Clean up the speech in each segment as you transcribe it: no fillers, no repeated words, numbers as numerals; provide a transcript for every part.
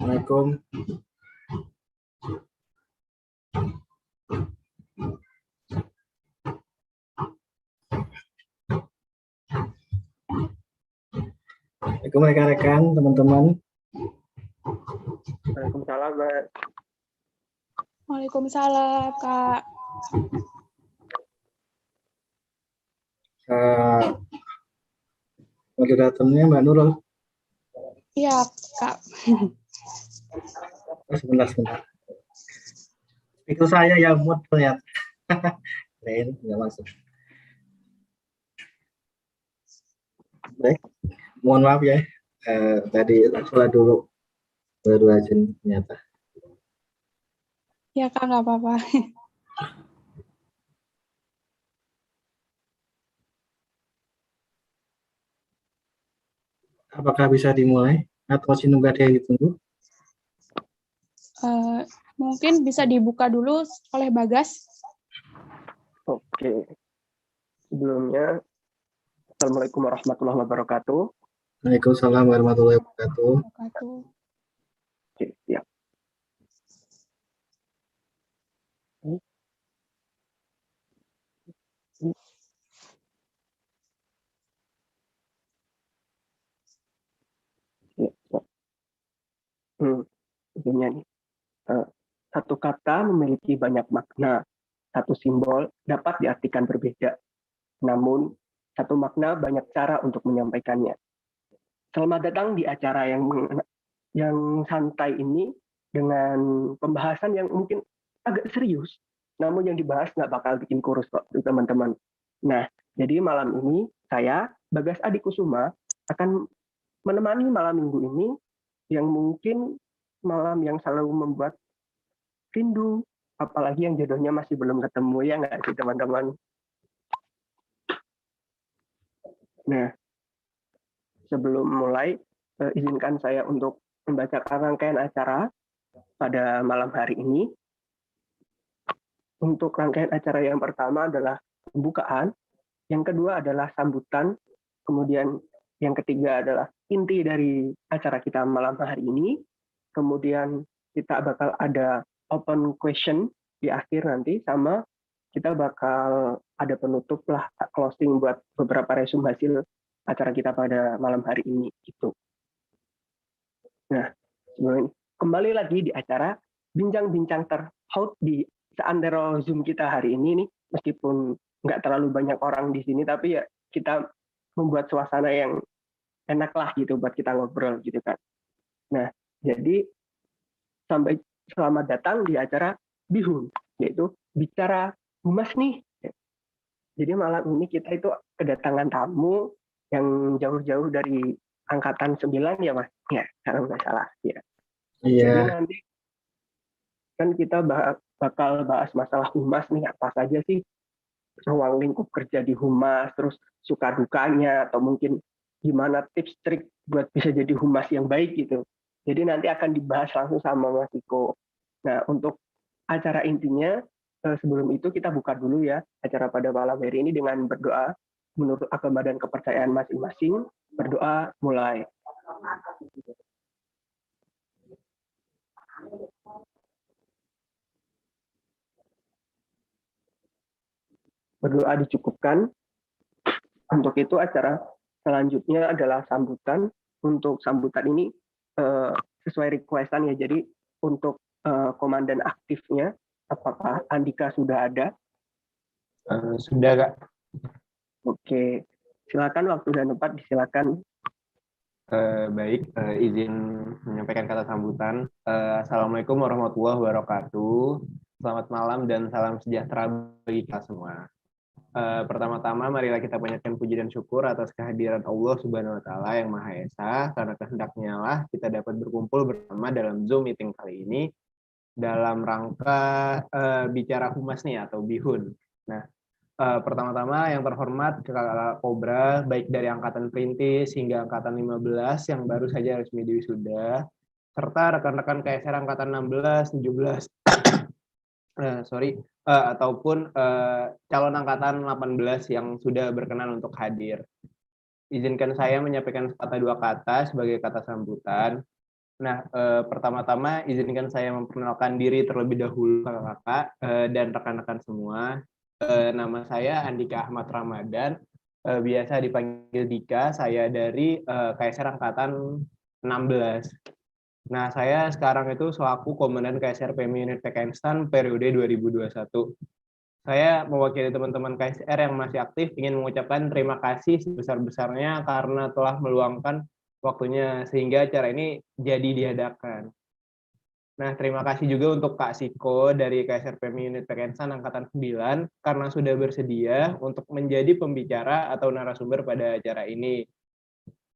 Assalamualaikum. Assalamualaikum rekan-rekan, teman-teman. Waalaikumsalam, Mbak. Waalaikumsalam, Kak. Moderatornya Mbak Nurul. Iya, Kak. Sebentar. Itu saya yang mood ternyata. Lain, nggak masuk. Baik, mohon maaf ya. Tadi salah dulu. Baru aja ternyata. Ya, Kak, nggak apa-apa. Apakah bisa dimulai? Atau masih nunggu ada yang ditunggu? Mungkin bisa dibuka dulu oleh Bagas. Oke. Sebelumnya, Assalamualaikum warahmatullahi wabarakatuh. Waalaikumsalam warahmatullahi wabarakatuh. Oke, siap. Intinya nih, satu kata memiliki banyak makna, satu simbol dapat diartikan berbeda. Namun, satu makna banyak cara untuk menyampaikannya. Selamat datang di acara yang santai ini dengan pembahasan yang mungkin agak serius, namun yang dibahas nggak bakal bikin kurus kok, teman-teman. Nah, jadi malam ini saya, Bagas Adi Kusuma, akan menemani malam minggu ini yang mungkin malam yang selalu membuat rindu, apalagi yang jodohnya masih belum ketemu, ya nggak sih teman-teman? Nah, sebelum mulai, izinkan saya untuk membacakan rangkaian acara pada malam hari ini. Untuk rangkaian acara yang pertama adalah pembukaan, yang kedua adalah sambutan, kemudian yang ketiga adalah inti dari acara kita malam hari ini, kemudian kita bakal ada open question di akhir nanti, sama kita bakal ada penutup lah, closing buat beberapa resume hasil acara kita pada malam hari ini gitu. Nah, kembali lagi di acara bincang-bincang terhot di seantero Zoom kita hari ini nih, meskipun nggak terlalu banyak orang di sini, tapi ya kita membuat suasana yang enak lah gitu buat kita ngobrol gitu kan. Nah, jadi selamat datang di acara Bihun, yaitu bicara humas nih. Jadi malam ini kita itu kedatangan tamu yang jauh-jauh dari angkatan 9 ya Mas? Ya, kalau nggak salah. Ya. Iya. Jadi nanti kan kita bakal bahas masalah humas nih, apa saja sih ruang lingkup kerja di humas, terus suka dukanya, atau mungkin gimana tips trik buat bisa jadi humas yang baik gitu. Jadi nanti akan dibahas langsung sama Mas Iko. Nah, untuk acara intinya, sebelum itu kita buka dulu ya acara pada malam hari ini dengan berdoa menurut agama dan kepercayaan masing-masing. Berdoa mulai. Berdoa dicukupkan. Untuk itu acara selanjutnya adalah sambutan. Untuk sambutan ini sesuai requestan ya. Jadi untuk komandan aktifnya, apakah Andika sudah ada? Sudah, Kak. Oke, silakan waktu dan tempat disilakan. Baik, izin menyampaikan kata sambutan. Assalamualaikum warahmatullahi wabarakatuh. Selamat malam dan salam sejahtera bagi kita semua. Pertama-tama marilah kita panjatkan puji dan syukur atas kehadiran Allah Subhanahu wa taala yang Maha Esa, karena kehendaknya lah kita dapat berkumpul bersama dalam Zoom meeting kali ini dalam rangka bicara humas nih atau bihun. Nah, pertama-tama yang terhormat Kakak Kobra, baik dari angkatan Perintis hingga angkatan 15 yang baru saja resmi diwisuda, serta rekan-rekan KSR angkatan 16, 17, ataupun calon angkatan 18 yang sudah berkenan untuk hadir. Izinkan saya menyampaikan dua kata sebagai kata sambutan. Nah, pertama-tama izinkan saya memperkenalkan diri terlebih dahulu kakak-kakak dan rekan-rekan semua. Nama saya Andika Ahmad Ramadan, biasa dipanggil Dika. Saya dari KSR Angkatan 16. Nah, saya sekarang itu selaku Komandan KSR PMI Unit PKN STAN periode 2021. Saya mewakili teman-teman KSR yang masih aktif ingin mengucapkan terima kasih sebesar-besarnya karena telah meluangkan waktunya sehingga acara ini jadi diadakan. Nah, terima kasih juga untuk Kak Siko dari KSR PMI Unit PKN STAN Angkatan 9 karena sudah bersedia untuk menjadi pembicara atau narasumber pada acara ini.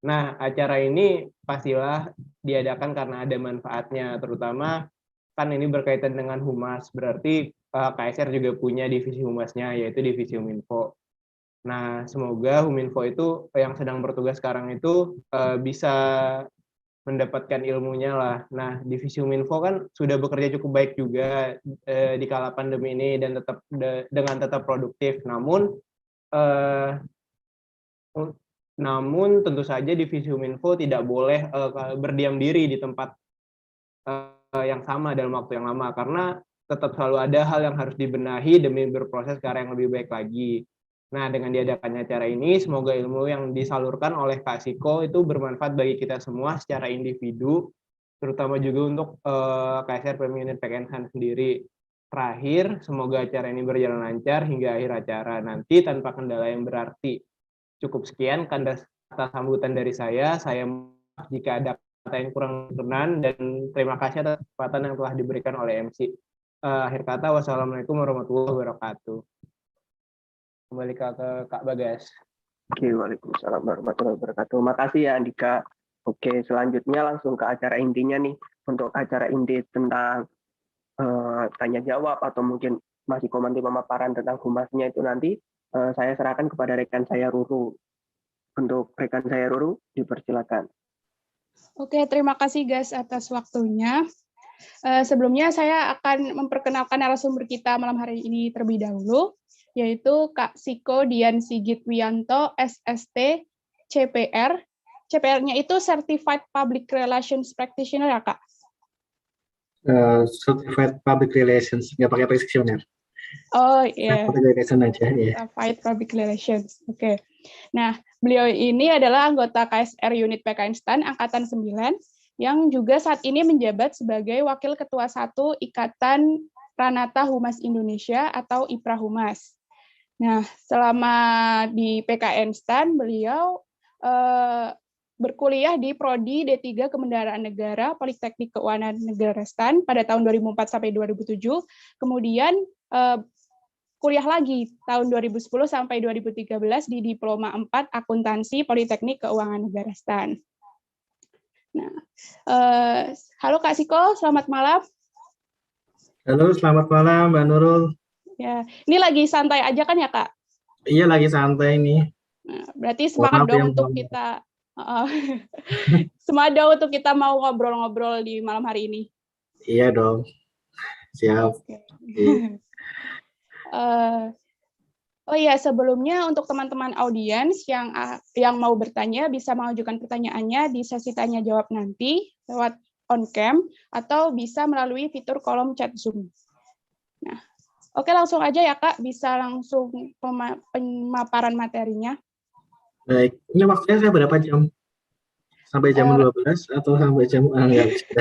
Nah, acara ini pastilah diadakan karena ada manfaatnya, terutama kan ini berkaitan dengan humas, berarti KSR juga punya divisi humasnya, yaitu divisi Huminfo. Nah, semoga Huminfo itu yang sedang bertugas sekarang itu bisa mendapatkan ilmunya lah. Nah, divisi Huminfo kan sudah bekerja cukup baik juga di kala pandemi ini dan dengan tetap produktif. Namun tentu saja divisi Huminfo tidak boleh berdiam diri di tempat yang sama dalam waktu yang lama karena tetap selalu ada hal yang harus dibenahi demi berproses ke arah yang lebih baik lagi. Nah, dengan diadakannya acara ini, semoga ilmu yang disalurkan oleh Kak Siko itu bermanfaat bagi kita semua secara individu, terutama juga untuk KSR PMI Unit PKN STAN sendiri. Terakhir, semoga acara ini berjalan lancar hingga akhir acara nanti tanpa kendala yang berarti. Cukup sekian kata sambutan dari saya. Saya maaf jika ada kata yang kurang berkenan dan terima kasih atas kesempatan yang telah diberikan oleh MC. Akhir kata, wassalamualaikum warahmatullahi wabarakatuh. Kembali ke Kak Bagas. Oke, waalaikumsalam warahmatullahi wabarakatuh. Makasih ya Andika. Oke, selanjutnya langsung ke acara intinya nih. Untuk acara inti tentang tanya jawab atau mungkin masih komando pemaparan tentang humasnya itu nanti saya serahkan kepada rekan saya Ruru. Untuk rekan saya Ruru, dipersilakan. Oke, terima kasih guys atas waktunya. Sebelumnya saya akan memperkenalkan narasumber kita malam hari ini terlebih dahulu, yaitu Kak Siko Dian Sigit Wianto, SST, CPR. CPR-nya itu Certified Public Relations Practitioner ya, Kak? Certified Public Relations, nggak pakai practitioner. Oh iya. Public Relations aja, ya. Certified Public Relations, oke. Nah, beliau ini adalah anggota KSR Unit PKN STAN Angkatan 9, yang juga saat ini menjabat sebagai Wakil Ketua 1 Ikatan Pranata Humas Indonesia atau IPRA Humas. Nah, selama di PKN STAN, beliau berkuliah di Prodi D3 Kebendaraan Negara Politeknik Keuangan Negara STAN pada tahun 2004 sampai 2007, kemudian kuliah lagi tahun 2010 sampai 2013 di Diploma 4 Akuntansi Politeknik Keuangan Negara STAN. Nah, halo Kak Siko, selamat malam. Halo, selamat malam Mbak Nurul. Ya, ini lagi santai aja kan ya Kak? Iya, lagi santai nih. Nah, berarti semangat dong untuk kita, semangat dong untuk kita mau ngobrol-ngobrol di malam hari ini. Iya dong, siap. Okay. Oh iya, sebelumnya untuk teman-teman audiens yang mau bertanya bisa mengajukan pertanyaannya di sesi tanya jawab nanti lewat on cam atau bisa melalui fitur kolom chat Zoom. Nah, oke langsung aja ya Kak, bisa langsung pemaparan materinya. Baik, ini waktunya saya berapa jam? Sampai jam 12 atau sampai jam enggak bisa.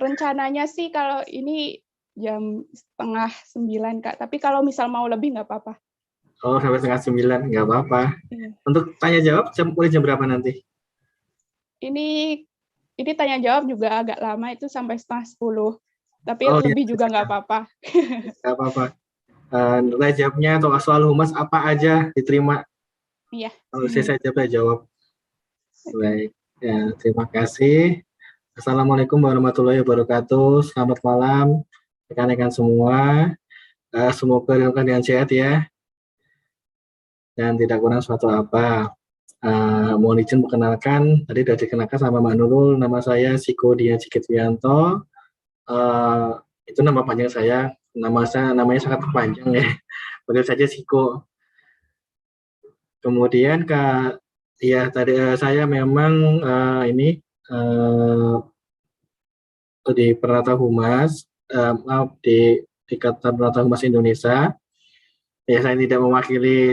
Rencananya sih kalau ini jam 8:30 Kak, tapi kalau misal mau lebih nggak apa-apa. Oh, sampai 8:30 nggak apa-apa. Untuk tanya jawab mulai jam berapa nanti? Ini tanya jawab juga agak lama, itu sampai 9:30. Tapi lebih iya, juga nggak apa-apa. Nggak apa-apa. Nilai jawabnya atau soal humas apa aja diterima? Iya. Kalau saya jawab. Baik, ya, terima kasih. Assalamualaikum warahmatullahi wabarakatuh. Selamat malam rekan-rekan semua. Semoga dengan sehat ya. Dan tidak kurang suatu apa. Mohon izin perkenalkan, tadi sudah dikenalkan sama Mbak Nurul, nama saya Siko Dian Sigit Wianto. Itu nama panjang saya, namanya sangat panjang ya. Panggil saja Siko. Kemudian tadi saya memang eh, di Peranata Humas, di Ikatan Peranata Humas Indonesia. Ya, saya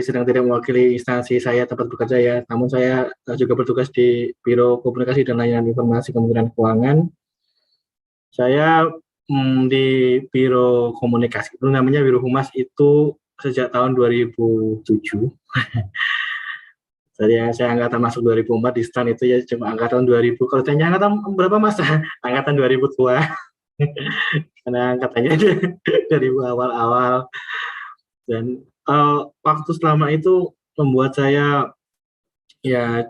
sedang tidak mewakili instansi saya tempat bekerja ya, namun saya juga bertugas di Biro Komunikasi dan Layanan Informasi Kementerian Keuangan. Saya di Biro Komunikasi, itu namanya Biro Humas itu sejak tahun 2007. Jadi saya angkatan masuk 2004 di STAN itu ya cuma angkatan 2000. Kalau tanya angkatan berapa mas? Angkatan 2000 tua. Karena angkatannya dari awal-awal. Dan waktu selama itu membuat saya ya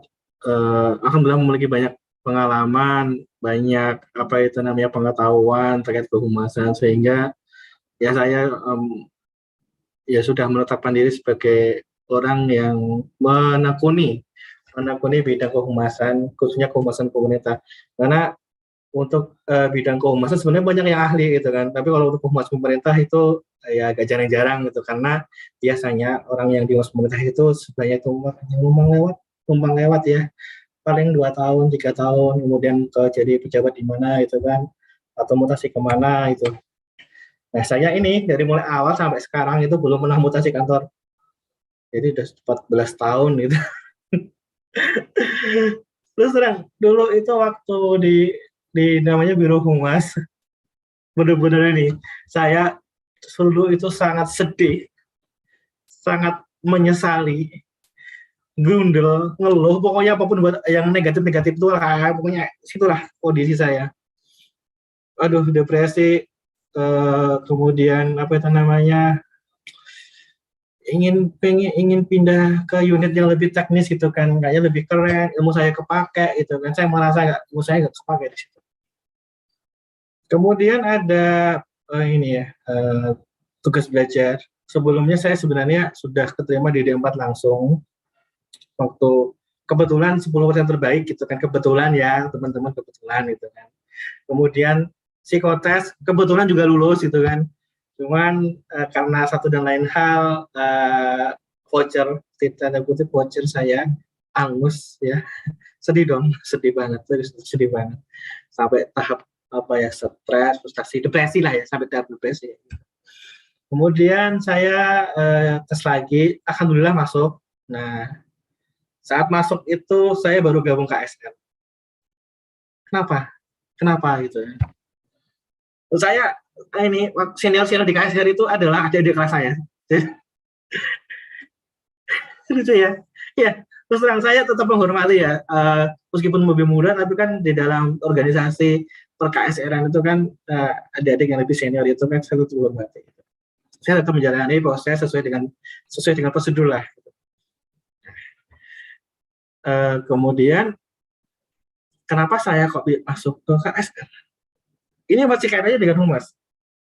alhamdulillah memiliki banyak pengalaman, banyak apa itu namanya pengetahuan terkait kehumasan, sehingga ya saya ya sudah menetapkan diri sebagai orang yang menekuni bidang kehumasan, khususnya kehumasan pemerintah. Karena untuk bidang kehumasan sebenarnya banyak yang ahli gitu kan, tapi kalau untuk kehumasan pemerintah itu ya agak jarang-jarang gitu, karena biasanya orang yang di pemerintah itu sebenarnya tumpang lewat ya, paling 2 tahun 3 tahun kemudian jadi pejabat di mana itu kan, atau mutasi kemana itu. Nah saya ini dari mulai awal sampai sekarang itu belum pernah mutasi kantor, jadi udah 14 tahun gitu. Terus terang dulu itu waktu di namanya Biro Humas, benar-benar ini saya dulu itu sangat sedih, sangat menyesali, gundel, ngeluh, pokoknya apapun yang negatif-negatif itu lah, pokoknya situlah kondisi saya. Aduh, depresi, kemudian apa itu namanya, ingin pindah ke unit yang lebih teknis gitu kan, kayaknya lebih keren, ilmu saya kepake gitu kan, saya merasa ilmu saya nggak kepake di situ. Kemudian ada ini ya, tugas belajar. Sebelumnya saya sebenarnya sudah keterima di D4 langsung. Waktu kebetulan 10% terbaik gitu kan, kebetulan ya teman-teman, kebetulan gitu kan. Kemudian psikotes kebetulan juga lulus gitu kan. Cuman karena satu dan lain hal, voucher, tanda kutip voucher saya angus ya. Sedih dong, sedih banget, sedih banget. Sampai tahap apa ya, stres, frustasi, depresi lah ya, sampai tahap depresi. Kemudian saya tes lagi, alhamdulillah masuk. Nah, saat masuk itu saya baru gabung KSR. Kenapa? Kenapa gitu ya? Saya ini senior di KSR itu adalah adik-adik kelas saya. Lucu ya? Ya, terus terang saya tetap menghormati ya, meskipun lebih muda, tapi kan di dalam organisasi per KSR itu kan adik-adik yang lebih senior itu kan saya tetap menghormati. Saya tetap menjalani proses sesuai dengan prosedur lah. Kemudian kenapa saya kok masuk ke KSR? Ini masih kaitannya dengan humas.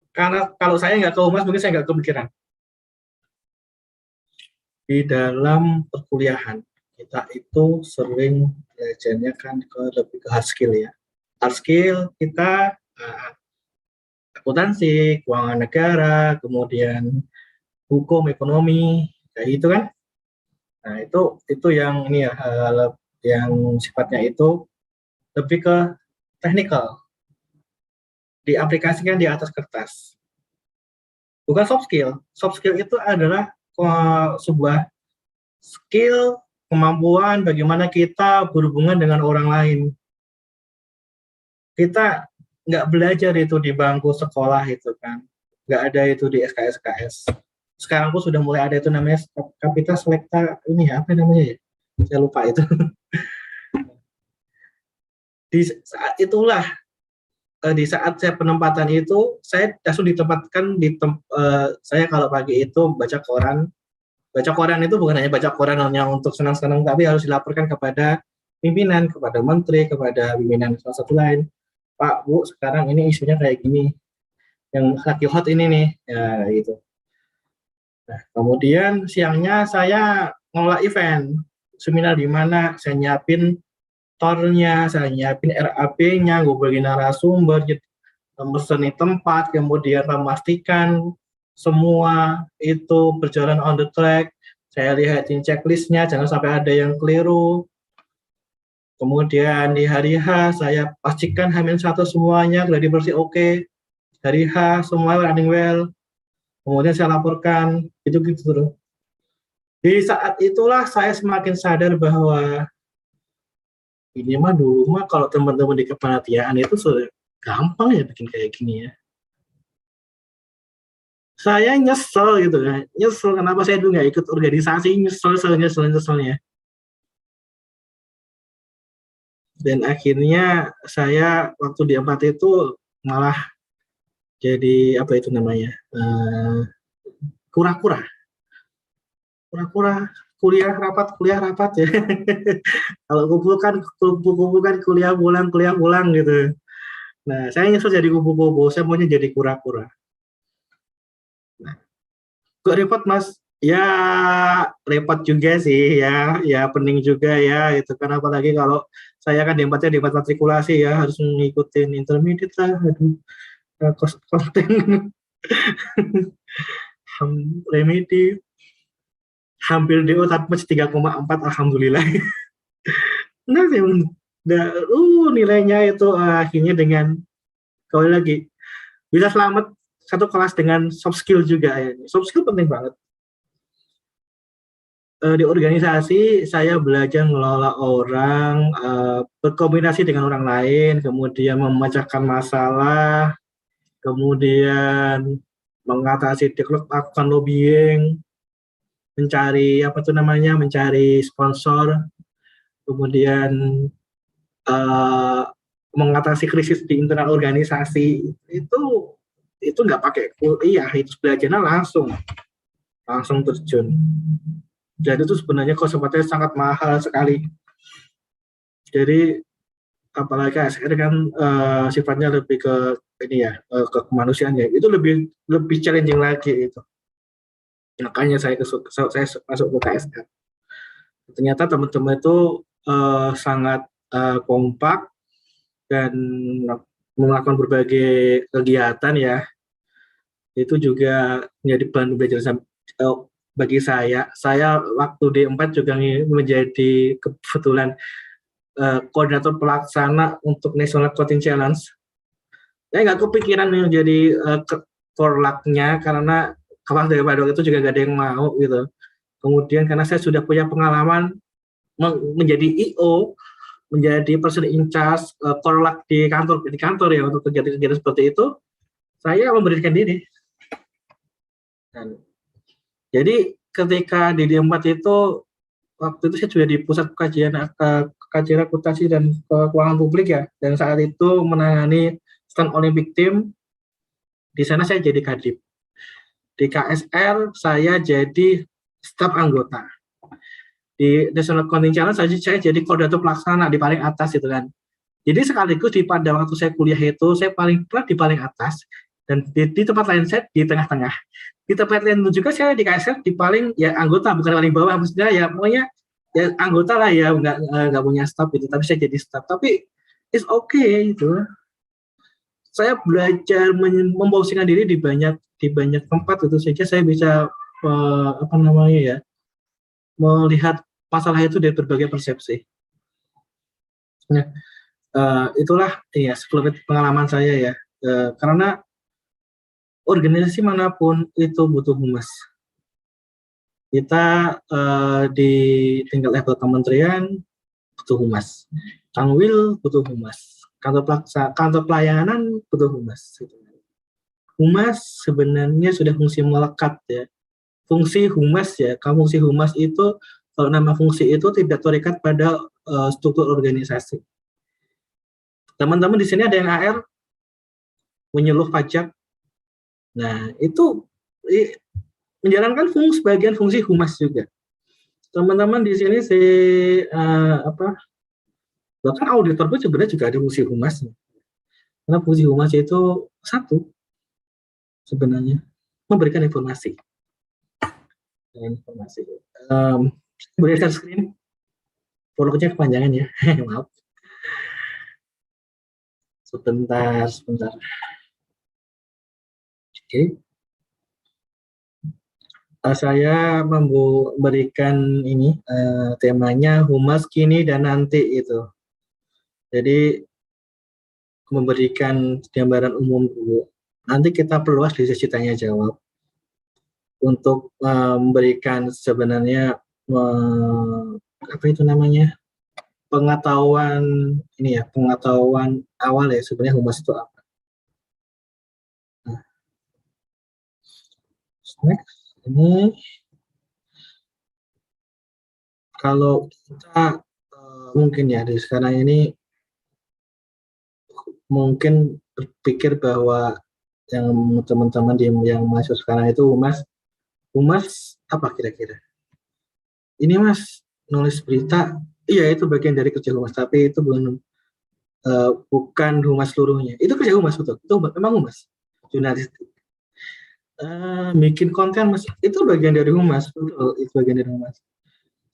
Karena kalau saya nggak ke humas, mungkin saya nggak kepikiran. Di dalam perkuliahan kita itu sering belajarnya kan lebih ke hard skill ya. Hard skill kita akuntansi, keuangan negara, kemudian hukum, ekonomi, kayak gitu kan. Nah itu yang ini ya, yang sifatnya itu lebih ke teknikal, diaplikasikan di atas kertas. Bukan soft skill. Soft skill itu adalah sebuah skill, kemampuan bagaimana kita berhubungan dengan orang lain. Kita nggak belajar itu di bangku sekolah itu kan, nggak ada itu di SKS. Sekarang pun sudah mulai ada itu namanya Kapita Selekta, ini apa namanya ya? Saya lupa itu. Di saat itulah, di saat saya penempatan itu, saya langsung ditempatkan saya kalau pagi itu baca koran. Baca koran itu bukan hanya baca koran hanya untuk senang-senang, tapi harus dilaporkan kepada pimpinan, kepada menteri, kepada pimpinan salah satu lain. Pak, Bu, sekarang ini isunya kayak gini, yang lagi hot ini nih, ya gitu. Nah, kemudian siangnya saya ngelola event, seminar di mana saya nyiapin tornya, saya nyiapin RAP-nya, gue bagi narasumber, meseni tempat, kemudian memastikan semua itu berjalan on the track. Saya lihatin checklistnya, jangan sampai ada yang keliru. Kemudian di hari H saya pastikan H-1 semuanya ready bersih oke. Hari H semua running well. Kemudian saya laporkan, gitu-gitu terus. Di saat itulah saya semakin sadar bahwa ini mah dulu mah kalau teman-teman di kepanitiaan itu sudah gampang ya bikin kayak gini ya. Saya nyesel gitu kan, nyesel kenapa saya dulu nggak ikut organisasi, nyeselnya. Dan akhirnya saya waktu di 4 itu malah jadi apa itu namanya, kura-kura kuliah rapat ya. Kalau kumpul kan kuliah pulang gitu. Nah, saya nyesel jadi kupu-kupu, saya maunya jadi kura-kura. Nah, kok repot Mas? Ya repot juga sih ya pening juga ya gitu kan, apalagi kalau saya kan di empat matrikulasi ya, harus ngikutin intermediate lah, aduh, konten remedi hampir DO tapi masih 3,4 alhamdulillah. Nah, nilainya itu akhirnya dengan kembali lagi bisa selamat satu kelas dengan soft skill juga ya. Soft skill penting banget. Di organisasi saya belajar mengelola orang, berkomunikasi dengan orang lain, kemudian memecahkan masalah, kemudian mengatasi dialog, melakukan lobbying, mencari sponsor, kemudian mengatasi krisis di internal organisasi. Itu nggak pakai kuliah, itu belajarnya langsung terjun. Dan itu sebenarnya kesempatannya sangat mahal sekali. Jadi apalagi ASR kan sifatnya lebih ke ini ya, ke kemanusiaan ya. Itu lebih challenging lagi itu. Makanya saya masuk ke KSR. Ternyata teman-teman itu sangat kompak dan melakukan berbagai kegiatan ya. Itu juga menjadi bahan belajar bagi saya. Saya waktu di 4 juga menjadi kebetulan koordinator pelaksana untuk National Coding Challenge. Saya nggak kepikiran menjadi korlaknya karena kawan dari pada waktu itu juga nggak ada yang mau gitu. Kemudian karena saya sudah punya pengalaman menjadi IO, menjadi person in charge korlak di kantor ya untuk kegiatan-kegiatan seperti itu, saya memberikan diri. Dan jadi ketika di D4 itu waktu itu saya juga di pusat kajian akuntansi dan keuangan publik ya, dan saat itu menangani stand Olympic team. Di sana saya jadi kadip. Di KSR saya jadi staf anggota. Di National Coding Challenge saya jadi koordinator pelaksana di paling atas itu kan. Jadi sekaligus pada waktu saya kuliah itu saya paling berat di paling atas, dan di tempat lain saya di tengah-tengah. Di tempat lain juga saya di KSR di paling ya anggota, bukan paling bawah, maksudnya ya pokoknya ya anggota lah ya, nggak punya staff gitu, tapi saya jadi staff, tapi it's okay itu. Saya belajar memposisikan diri di banyak tempat, itu saja saya bisa melihat masalah itu dari berbagai persepsi. Nah, itulah ya sekelumit pengalaman saya ya, karena organisasi manapun itu butuh humas. Kita di tingkat level kementerian butuh humas, kanwil butuh humas, kantor pelayanan butuh humas. Humas sebenarnya sudah fungsi melekat ya. Fungsi humas ya, fungsi humas itu kalau nama fungsi itu tidak terikat pada struktur organisasi. Teman-teman di sini ada yang AR, menyuluh pajak. Nah, itu menjalankan sebagian fungsi humas juga. Teman-teman di sini bahkan auditor pun sebenarnya juga ada fungsi humasnya. Karena fungsi humas itu satu, sebenarnya memberikan informasi. Boleh share screen? Follow-nya kepanjangan ya, maaf. Sebentar. Oke. Saya memberikan ini temanya humas kini dan nanti itu. Jadi memberikan gambaran umum dulu. Nanti kita perluas di sesi tanya jawab untuk memberikan sebenarnya apa itu namanya, pengetahuan ini ya, pengetahuan awal ya sebenarnya humas itu apa. Nah, next, ini kalau kita mungkin ya di sekarang ini mungkin berpikir bahwa yang teman-teman yang masuk sekarang itu humas apa kira-kira? Ini Mas nulis berita, iya itu bagian dari kerja humas, tapi itu bukan humas seluruhnya. Itu kerja humas betul, itu memang humas. Jurnalistik. Bikin konten Mas, itu bagian dari humas, betul, itu bagian dari humas.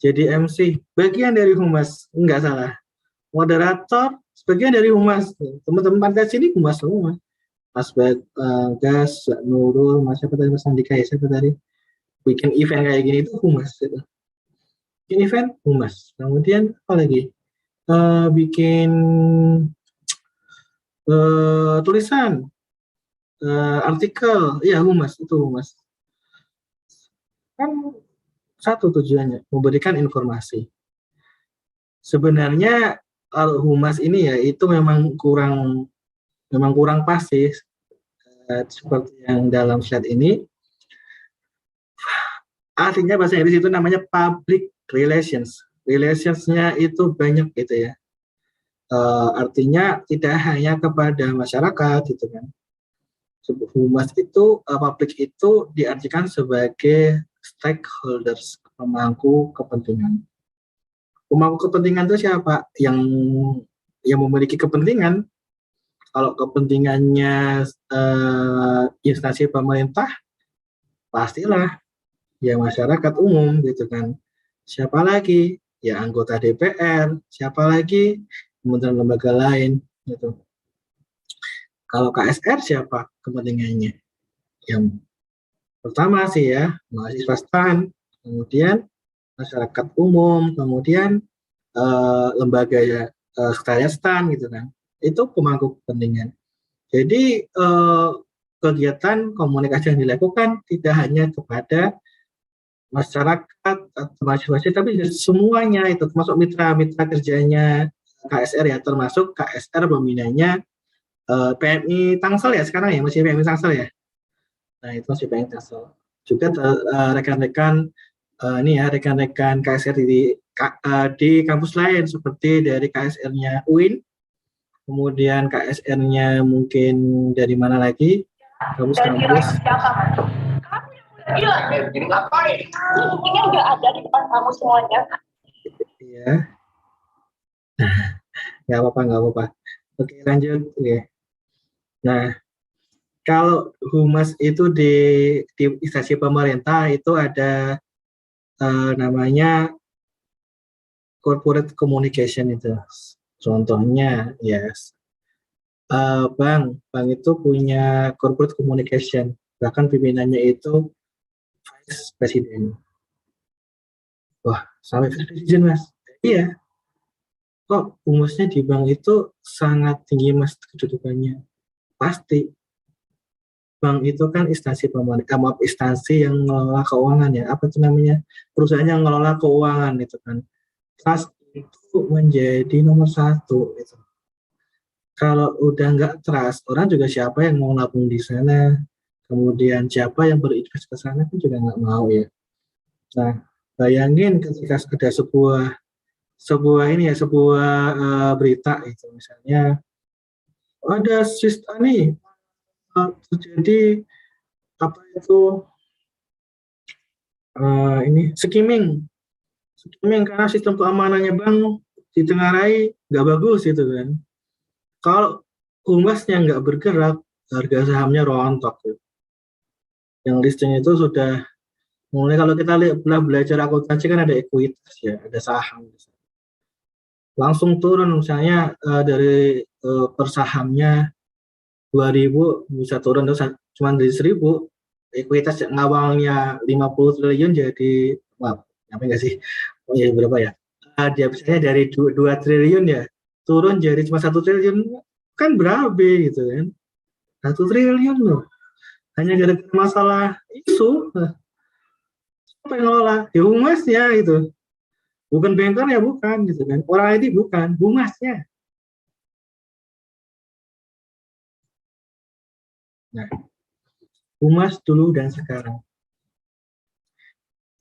Jadi MC, bagian dari humas, enggak salah. Moderator, sebagian dari humas. Teman-teman pantai sini humas semua. Mas Gas, Nurul, Mas siapa tadi, Mas Andika ya, siapa tadi? Bikin event kayak gini itu humas. Gitu. Bikin event, humas. Kemudian apa lagi? Bikin tulisan, artikel, ya humas, itu humas. Kan satu tujuannya, memberikan informasi. Sebenarnya kalau humas ini ya itu memang kurang pas sih, seperti yang dalam slide ini. Artinya bahasa Inggris itu namanya public relations. Relationsnya itu banyak gitu ya. Artinya tidak hanya kepada masyarakat gitu kan. Humas itu, publik itu diartikan sebagai stakeholders, pemangku kepentingan. Pemangku kepentingan itu siapa? Yang memiliki kepentingan. Kalau kepentingannya instansi pemerintah, pastilah ya masyarakat umum gitu kan. Siapa lagi? Ya anggota DPR. Siapa lagi? Kementerian lembaga lain gitu. Kalau KSR siapa kepentingannya? Yang pertama sih ya mahasiswa STAN, kemudian masyarakat umum, kemudian lembaga ya sekretariat STAN gitu kan. Itu pemangku kepentingan. Jadi kegiatan komunikasi yang dilakukan tidak hanya kepada masyarakat atau mahasiswa, tapi semuanya itu termasuk mitra-mitra kerjanya KSR ya, termasuk KSR pembinanya PMI Tangsel ya sekarang ya, masih PMI Tangsel ya. Nah itu masih PMI Tangsel. Juga rekan-rekan ini ya, rekan-rekan KSR di kampus lain seperti dari KSR-nya UIN, kemudian KSR-nya mungkin dari mana lagi, kampus-kampus. Jadi ngapain? Ini udah ada di depan kamu semuanya. Iya. Nggak apa-apa. Oke, lanjut. Oke. Nah, kalau humas itu di instansi pemerintah itu ada namanya corporate communication itu. Contohnya, yes. Bank itu punya corporate communication. Bahkan pimpinannya itu vice president. Wah, sampai vice president Mas. Iya. Kok humusnya di bank itu sangat tinggi Mas kedudukannya? Pasti. Bank itu kan instansi pemerintah, instansi yang mengelola keuangan ya. Apa itu namanya? Perusahaan yang mengelola keuangan itu kan. Trust itu menjadi nomor satu gitu. Kalau udah nggak trust, orang juga siapa yang mau nabung di sana? Kemudian siapa yang berinvestasi ke sana kan juga nggak mau ya. Nah, bayangin ketika ada sebuah berita itu misalnya ada sistem nih terjadi apa itu ini skimming karena sistem keamanannya bank ditengarai nggak bagus gitu kan. Kalau humasnya nggak bergerak, harga sahamnya rontok gitu. Yang listing itu sudah mulai, kalau kita belajar akuntansi kan ada ekuitas ya, ada saham. Langsung turun misalnya dari per sahamnya 2.000 bisa turun terus cuma dari 1.000, ekuitas yang awalnya 50 triliun jadi maaf, apa enggak sih? Oh ya berapa ya? Dia misalnya dari 2 triliun ya turun jadi cuma 1 triliun, kan berabe gitu kan. 1 triliun loh. Hanya gara-gara masalah isu. Siapa yang ngelola? Ya humasnya itu. Bukan bankernya, bukan gitu kan. Orang IT bukan, humasnya. Nah, humas dulu dan sekarang.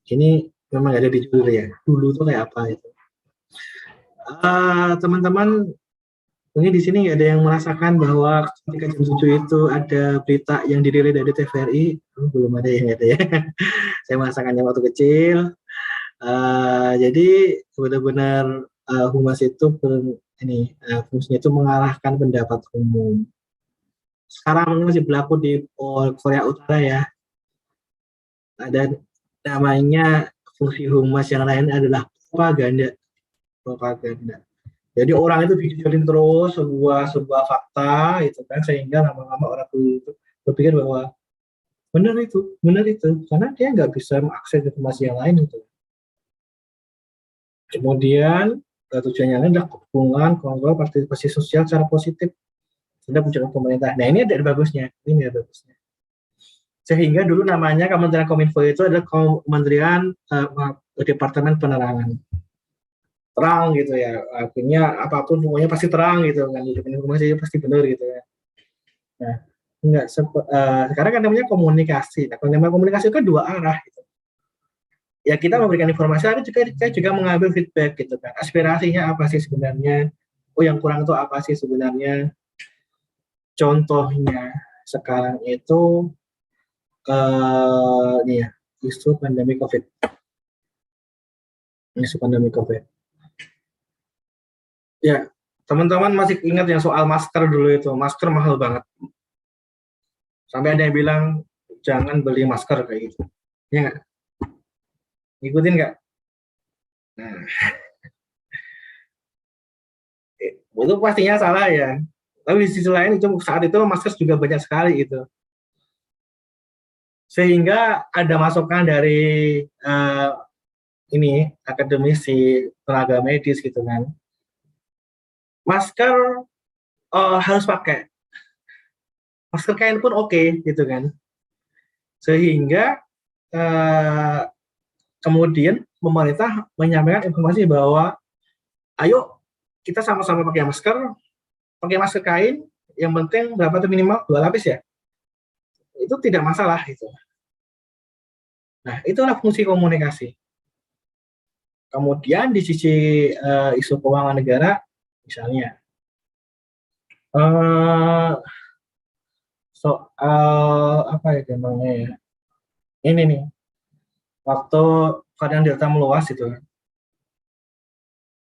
Ini memang ada di judul ya. Dulu tuh kayak apa itu. Teman-teman, mungkin di sini nggak ada yang merasakan bahwa ketika jam 7 itu ada berita yang dirilis dari TVRI. Belum ada yang ada ya. Saya merasakannya waktu kecil. Jadi benar-benar humas itu fungsinya itu mengarahkan pendapat umum. Sekarang masih berlaku di Korea Utara ya. Ada namanya fungsi humas yang lain adalah propaganda. Jadi orang itu bikin terus sebuah fakta itu kan, sehingga lama-lama orang itu berpikir bahwa benar itu, karena dia nggak bisa mengakses informasi yang lain itu. Kemudian tujuannya adalah hubungan, kontrol, partisipasi sosial secara positif terhadap kebijakan pemerintah. Nah ini ada bagusnya, Sehingga dulu namanya Kementerian Kominfo itu adalah Kementerian Departemen Penerangan. Terang gitu ya, akhirnya apapun pokoknya pasti terang gitu kan, informasi pasti benar gitu ya. Nah, sekarang kan namanya komunikasi. Nah, kalau namanya komunikasi itu kan 2 arah gitu. Ya kita memberikan informasi, tapi kita juga mengambil feedback gitu kan. Aspirasinya apa sih sebenarnya? Oh yang kurang itu apa sih sebenarnya? Contohnya sekarang itu nih ya, isu pandemi COVID. Ya, teman-teman masih ingat yang soal masker dulu itu, masker mahal banget. Sampai ada yang bilang jangan beli masker kayak gitu. Ya nggak? Ngikutin nggak? Nah, itu pastinya salah ya. Tapi di sisi lain itu saat itu masker juga banyak sekali itu. Sehingga ada masukan dari akademisi tenaga medis gitu kan. Masker harus pakai. Masker kain pun oke gitu kan. Sehingga kemudian pemerintah menyampaikan informasi bahwa ayo kita sama-sama pakai masker kain, yang penting berapa tuh minimal 2 lapis ya. Itu tidak masalah gitu. Nah, itulah fungsi komunikasi. Kemudian di sisi isu keuangan negara, misalnya soal apa ya namanya ya? Ini nih, waktu varian Delta meluas itu,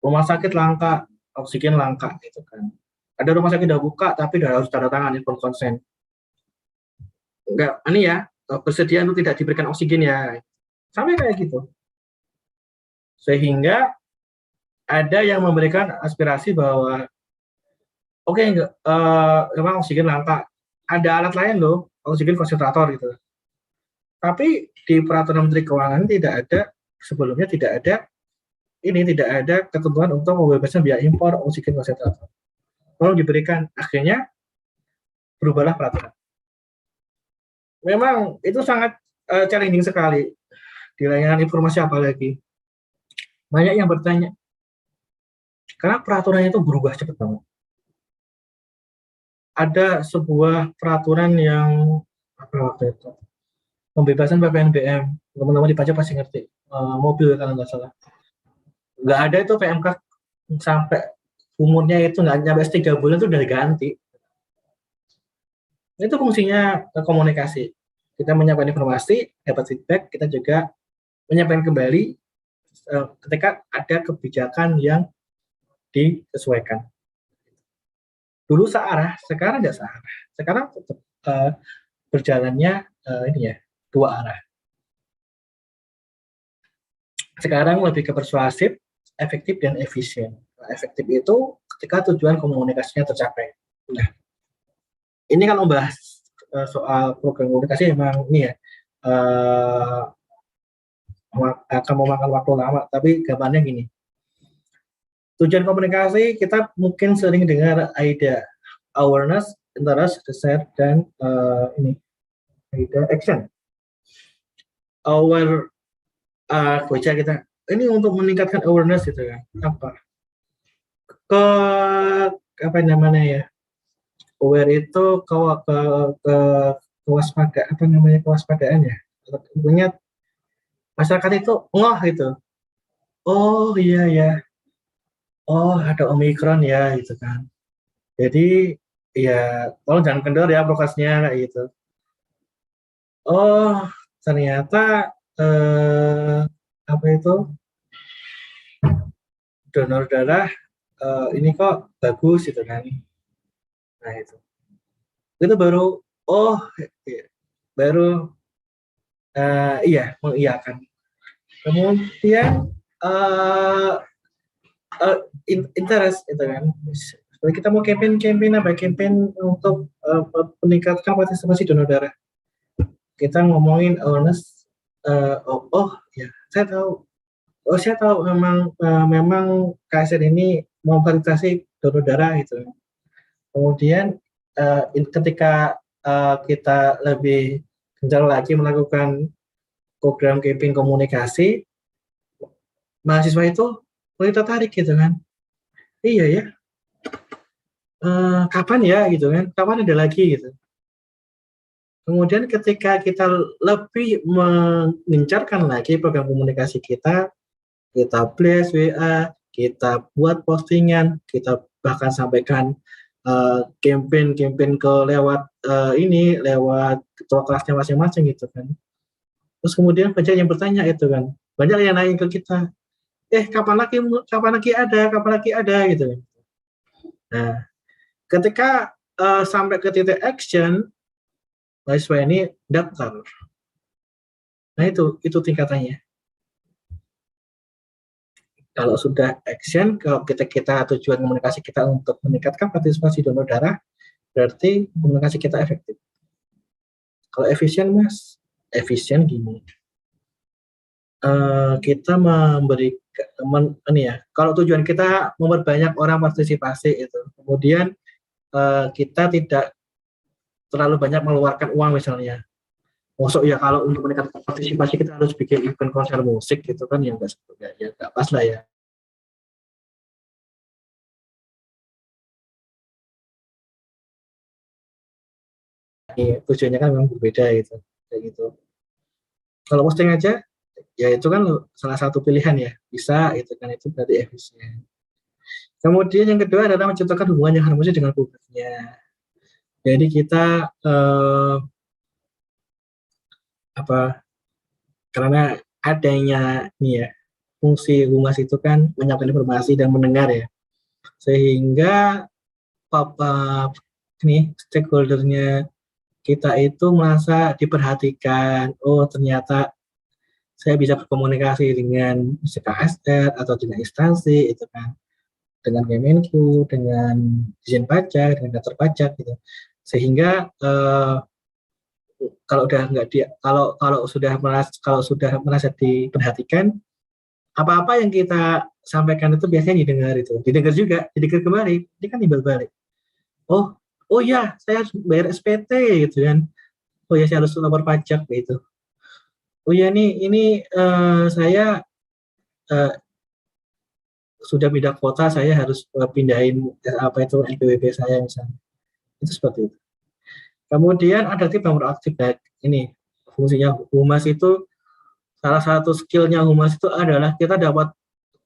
rumah sakit langka, oksigen langka gitu kan. Ada rumah sakit udah buka tapi udah harus tanda tangan inform konsen. Enggak, ini ya, bersedia untuk tidak diberikan oksigen ya. Sampai kayak gitu. Sehingga ada yang memberikan aspirasi bahwa memang oksigen langka. Ada alat lain loh, oksigen konsentrator gitu. Tapi di peraturan Menteri Keuangan sebelumnya tidak ada ketentuan untuk membebaskan biaya impor oksigen konsentrator. Tolong diberikan, akhirnya berubahlah peraturan. Memang itu sangat challenging sekali di layanan informasi, apalagi banyak yang bertanya karena peraturannya itu berubah cepat banget. Ada sebuah peraturan yang waktu itu pembebasan PPNBM, teman-teman di pajak pasti ngerti, mobil kalau nggak salah. Nggak ada itu PMK sampai umurnya itu nggak nyampe 3 bulan itu udah diganti. Itu fungsinya komunikasi. Kita menyampaikan informasi, dapat feedback, kita juga menyampaikan kembali ketika ada kebijakan yang disesuaikan. Dulu searah, sekarang tidak searah. Sekarang tetap berjalannya 2 arah. Sekarang lebih ke persuasif, efektif, dan efisien. Efektif itu ketika tujuan komunikasinya tercapai. Nah, ini kan membahas soal program komunikasi memang ini ya akan memakan waktu lama, tapi gambarnya gini. Tujuan komunikasi kita mungkin sering dengar AIDA, awareness, interest, desire, dan ini AIDA action. Aware, baca kita ini untuk meningkatkan awareness gitu kan, apa ke apa namanya ya, aware itu ke kewaspadaan, apa namanya, kewaspadaan ya, punya masyarakat itu gitu, oh iya ya, oh ada Omikron ya gitu kan. Jadi ya tolong jangan kendor ya prokesnya kayak gitu. Oh ternyata apa itu, donor darah ini kok bagus gitu kan. Nah itu baru baru iya mengiyakan. Kemudian interest itu kan. Kita mau campaign untuk meningkatkan partisipasi donor darah. Kita ngomongin awareness, ya saya tahu memang KSN ini mau fasilitasi donor darah gitu. Kemudian ketika kita lebih gencar lagi melakukan program campaign komunikasi, mahasiswa itu mulai tertarik gitu kan. Iya ya, kapan ya gitu kan, kapan ada lagi gitu. Kemudian ketika kita lebih mengencarkan lagi program komunikasi kita blast WA, kita buat postingan, kita bahkan sampaikan campaign ke lewat lewat ketua kelasnya masing-masing gitu kan. Terus kemudian banyak yang bertanya itu kan, banyak yang nanya ke kita, kapan lagi ada gitu. Nah, ketika sampai ke titik action, mahasiswa ini daftar. Nah itu tingkatannya. Kalau sudah action, kalau kita tujuan komunikasi kita untuk meningkatkan partisipasi donor darah, berarti komunikasi kita efektif. Kalau efisien Mas, efisien gini. Kita memberikan kalau tujuan kita memperbanyak orang partisipasi itu, kemudian kita tidak terlalu banyak mengeluarkan uang misalnya. Maksud ya kalau untuk meningkatkan partisipasi kita harus bikin event konser musik gitu kan, yang nggak pas lah ya. Tujuannya kan memang berbeda gitu, kayak gitu. Kalau posting aja, ya itu kan salah satu pilihan ya, bisa itu kan, itu berarti efisien. Kemudian yang kedua adalah menciptakan hubungan yang harmonis dengan publiknya. Jadi kita karena adanya fungsi humas itu kan menyampaikan informasi dan mendengar ya, sehingga stakeholdernya kita itu merasa diperhatikan. Oh ternyata saya bisa berkomunikasi dengan KSR atau dengan instansi itu kan, dengan Kemenku, dengan Dijen Pajak, dengan Kantor Pajak gitu, sehingga kalau sudah merasa diperhatikan, apa-apa yang kita sampaikan itu biasanya didengar kembali, ini kan timbal balik. Oh ya, saya harus bayar SPT gitu kan. Oh ya, saya harus lapor pajak gitu. Oh ya, ini saya sudah pindah kota, saya harus pindahin NPWP saya misalnya. Itu seperti itu. Kemudian adaptif dan proaktif. Ini fungsinya humas itu, salah satu skillnya humas itu adalah kita dapat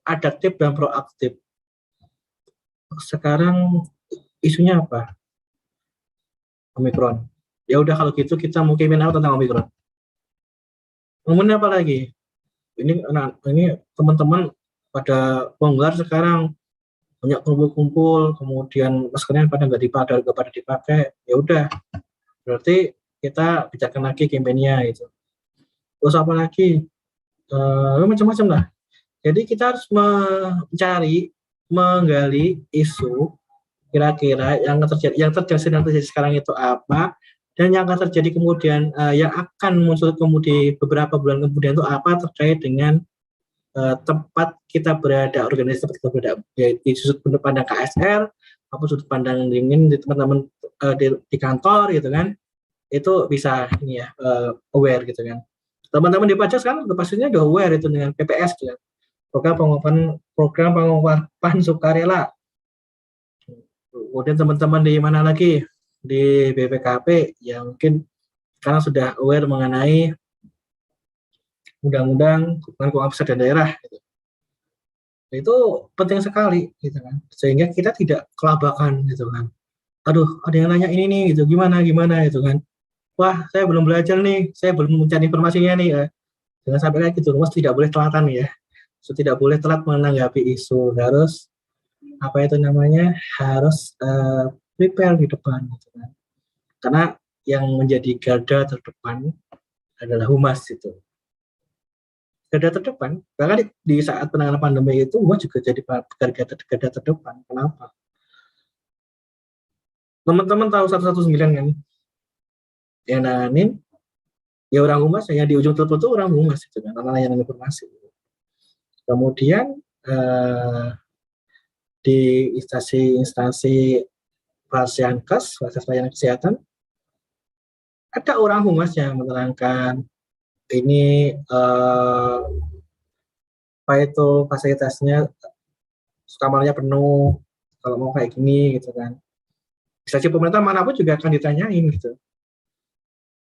adaptif dan proaktif. Sekarang isunya apa? Omikron. Ya udah kalau gitu kita mau campaign apa tentang Omikron. Kemudian apa lagi? Ini teman-teman pada longgar sekarang, banyak kumpul-kumpul, kemudian maskernya pada nggak dipakai, ya udah, berarti kita bicarakan lagi kampanyenya itu. Terus apa lagi? Macam-macam lah. Jadi kita harus menggali isu kira-kira yang terjadi sekarang itu apa, dan yang akan terjadi kemudian yang akan muncul beberapa bulan kemudian itu apa terkait dengan tempat kita berada, organisasi tempat kita berada, di sudut pandang KSR, maupun sudut pandang dingin di teman-teman di kantor gitu kan, itu bisa ini ya aware gitu kan. Teman-teman di pajak sekarang pastinya udah aware itu dengan PPS gitu kan. Program pengungkapan sukarela. Kemudian teman-teman di mana lagi, di BPKP yang mungkin sekarang sudah aware mengenai undang-undang keuangan pusat dan daerah gitu. Itu penting sekali gitu kan, sehingga kita tidak kelabakan gitu kan. Aduh, ada yang nanya ini nih gitu, gimana gitu kan. Wah, saya belum belajar nih, saya belum mencari informasinya nih ya. Jangan sampai kayak gitu, Mas, tidak boleh telatan ya. So, tidak boleh telat menanggapi isu, harus apa itu namanya, harus prepare di depan gitu kan. Karena yang menjadi garda terdepan adalah humas itu. Garda terdepan, bahkan di saat penanganan pandemi itu humas juga jadi garda terdepan. Kenapa? Teman-teman tahu 119 kan? Yang nanganin ya orang humas, yang di ujung telepon itu orang humas itu kan, karena layanan informasi. Kemudian di instansi Pasienkes, fasilitas pelayanan kesehatan, ada orang humas yang menerangkan ini apa itu fasilitasnya, kamarnya penuh, kalau mau kayak gini gitu kan. Instansi pemerintah manapun juga akan ditanyain gitu.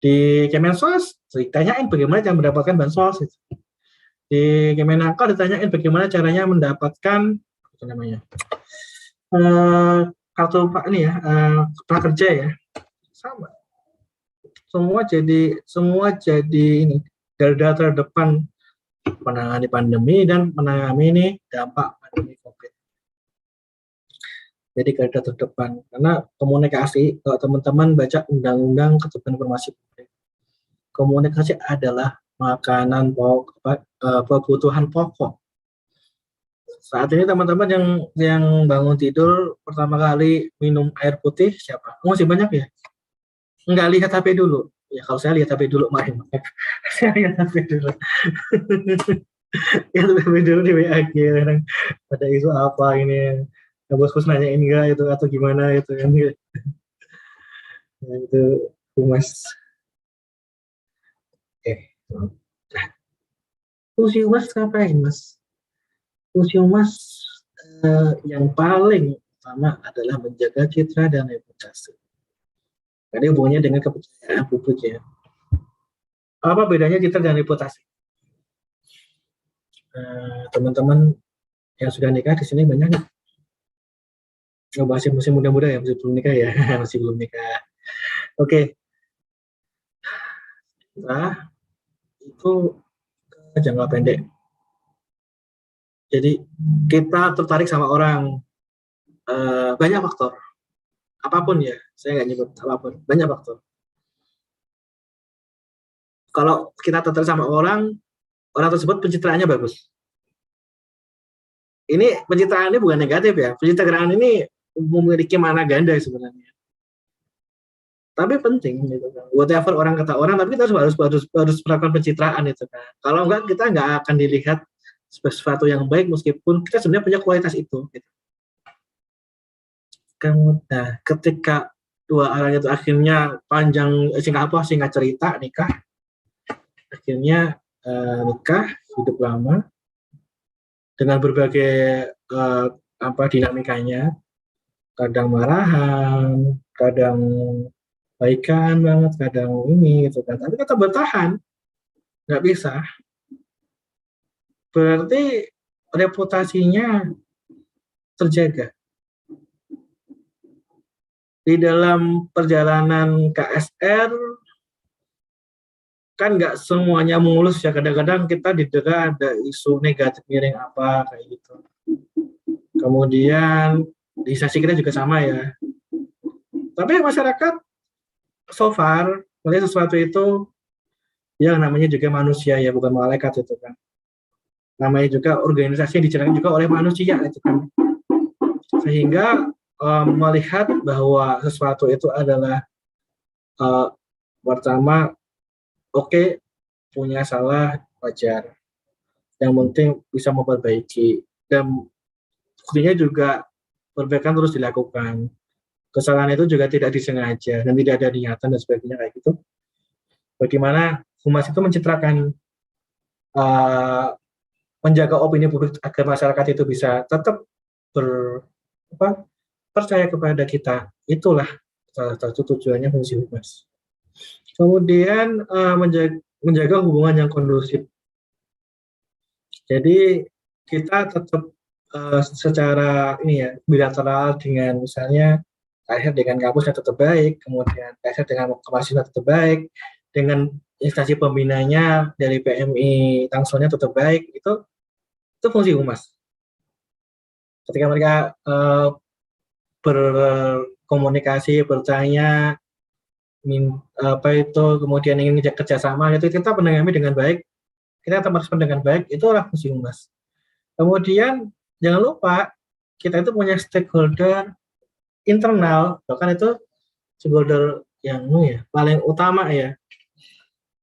Di Kemensos ditanyain bagaimana cara mendapatkan bansos gitu. Di Kemenaker ditanyain bagaimana caranya mendapatkan apa namanya kartu pak ini ya, prakerja ya, sama. Semua jadi ini garda terdepan menangani pandemi dan menangani ini dampak pandemi COVID. Jadi garda terdepan, karena komunikasi, kalau teman-teman baca Undang-Undang Keterbukaan Informasi Publik, komunikasi adalah makanan pokok, kebutuhan pokok. Saat ini teman-teman yang bangun tidur pertama kali minum air putih siapa? Masih banyak ya? Nggak lihat HP dulu. Ya kalau saya lihat HP dulu, maaf. Saya lihat HP dulu. Lihat HP dulu di WA sekarang. Ada isu apa ini? Bos-bos nanyain enggak itu atau gimana itu kan? Nah, itu humas. Fungsi humas ngapain, Mas? Fungsi humas yang paling utama adalah menjaga citra dan reputasi. Karena hubungannya dengan kepercayaan publik ya. Apa bedanya citra dan reputasi? Teman-teman yang sudah nikah di sini banyak nih. Masih muda-muda ya, masih belum nikah ya, masih belum nikah. Oke. Nah, itu jangka pendek. Jadi kita tertarik sama orang, banyak faktor. Apapun ya, saya nggak nyebut apapun, banyak faktor. Kalau kita tertarik sama orang tersebut pencitraannya bagus. Ini pencitraannya bukan negatif ya, pencitraan ini memiliki makna ganda sebenarnya. Tapi penting gitu kan. Whatever orang kata orang, tapi kita harus melakukan pencitraan itu kan. Kalau enggak, kita nggak akan dilihat sesuatu yang baik meskipun kita sebenarnya punya kualitas itu. Gitu. Kemudian ketika dua orang itu akhirnya singkat cerita nikah, akhirnya nikah, hidup lama dengan berbagai dinamikanya, kadang marahan, kadang baikan banget, kadang ini gitu kan, tapi tetap bertahan, nggak bisa. Berarti reputasinya terjaga. Di dalam perjalanan KSR kan nggak semuanya mulus ya, kadang-kadang kita didera ada isu negatif miring apa kayak gitu. Kemudian di sesi kita juga sama ya. Tapi masyarakat so far melihat sesuatu itu yang namanya juga manusia ya, bukan malaikat itu kan. Namanya juga organisasi yang dijalankan juga oleh manusia itu kan. Sehingga melihat bahwa sesuatu itu adalah pertama, oke, punya salah wajar. yang penting bisa memperbaiki, dan buktinya juga perbaikan terus dilakukan. Kesalahan itu juga tidak disengaja dan tidak ada niatan dan sebagainya kayak gitu. Bagaimana humas itu mencitrakan, menjaga opini publik agar masyarakat itu bisa tetap percaya kepada kita. Itulah salah satu tujuannya fungsi humas. Kemudian menjaga hubungan yang kondusif. Jadi kita tetap secara bilateral dengan misalnya KSR dengan kampusnya tetap baik, kemudian KSR dengan mahasiswa tetap baik, dengan instansi pembinanya dari PMI Tangsolnya tetap baik, itu fungsi humas. Ketika mereka berkomunikasi, bertanya, kemudian ingin kerjasama, itu kita menanggapi dengan baik, kita tetap merespon dengan baik, itulah fungsi humas. Kemudian jangan lupa kita itu punya stakeholder internal, bahkan itu stakeholder yang paling utama ya.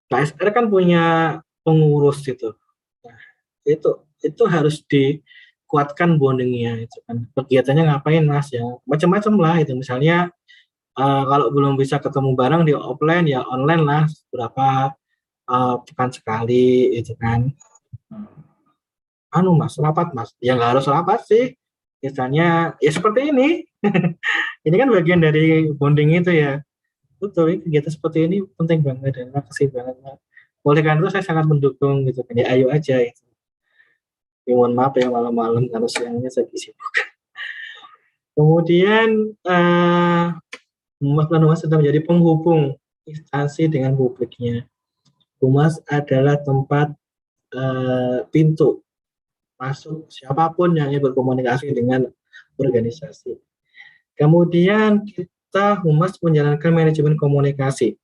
KSR kan punya pengurus itu. Nah, itu harus dikuatkan bondingnya itu kan. Kegiatannya ngapain Mas ya? Macam-macam lah itu. Misalnya kalau belum bisa ketemu bareng di offline ya online lah berapa pekan sekali itu kan. Mas, rapat Mas. Ya nggak harus rapat sih. Misalnya ya seperti ini. Ini kan bagian dari bonding itu ya. Betul, kegiatan seperti ini penting banget dan makasih banget. Oleh karena itu saya sangat mendukung gitu kan. Ya ayo aja itu. Ya, mohon maaf ya malam-malam karena siangnya saya sibuk. Kemudian humas sudah menjadi penghubung instansi dengan publiknya. Humas adalah tempat pintu masuk siapapun yang ingin berkomunikasi dengan organisasi. Kemudian kita humas menjalankan manajemen komunikasi.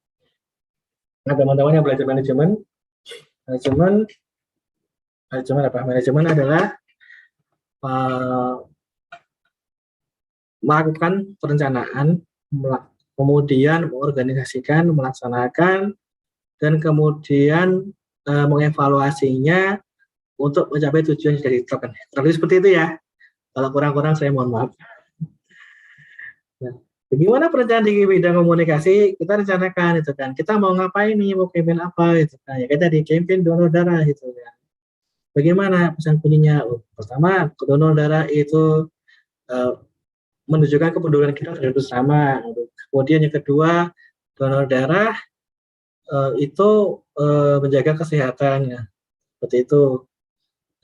Nah, teman-teman yang belajar manajemen adalah melakukan perencanaan, kemudian mengorganisasikan, melaksanakan, dan kemudian mengevaluasinya untuk mencapai tujuan yang sudah ditetapkan. Terus seperti itu ya. Kalau kurang-kurang saya mohon maaf. Nah, bagaimana perencanaan di bidang komunikasi? Kita rencanakan itu kan. Kita mau ngapain nih? Mau campaign apa? Itu kan. Ya kita di campaign donor darah gitu kan. Bagaimana pesan kuncinya? Pertama, donor darah itu menunjukkan kepedulian kita terhadap bersama. Kemudian yang kedua, donor darah itu menjaga kesehatannya. Seperti itu.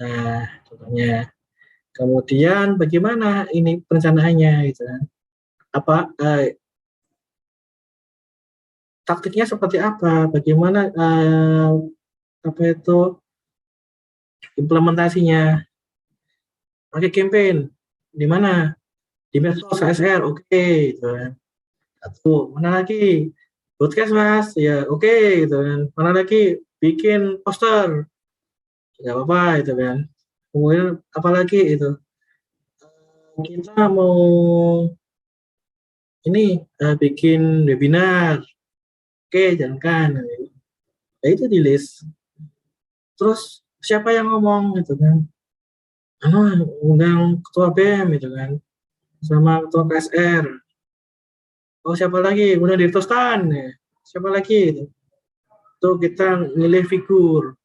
Nah, contohnya. Kemudian bagaimana ini perencanaannya gitu kan? Taktiknya seperti apa? Bagaimana implementasinya? Pakai campaign di mana? Di medsos KSR, oke, gitu kan. Satu, mana lagi? Broadcast Mas, ya oke, gitu kan. Mana lagi? Bikin poster, nggak apa-apa, gitu kan. Kemudian apalagi itu? Kita mau bikin webinar, oke, jalankan. Ya itu di list. Terus siapa yang ngomong, gitu kan? Undang ketua BEM, gitu kan, sama ketua KSR. Oh siapa lagi? Undang Direktur Stan, ya. Siapa lagi? Itu kita milih figur.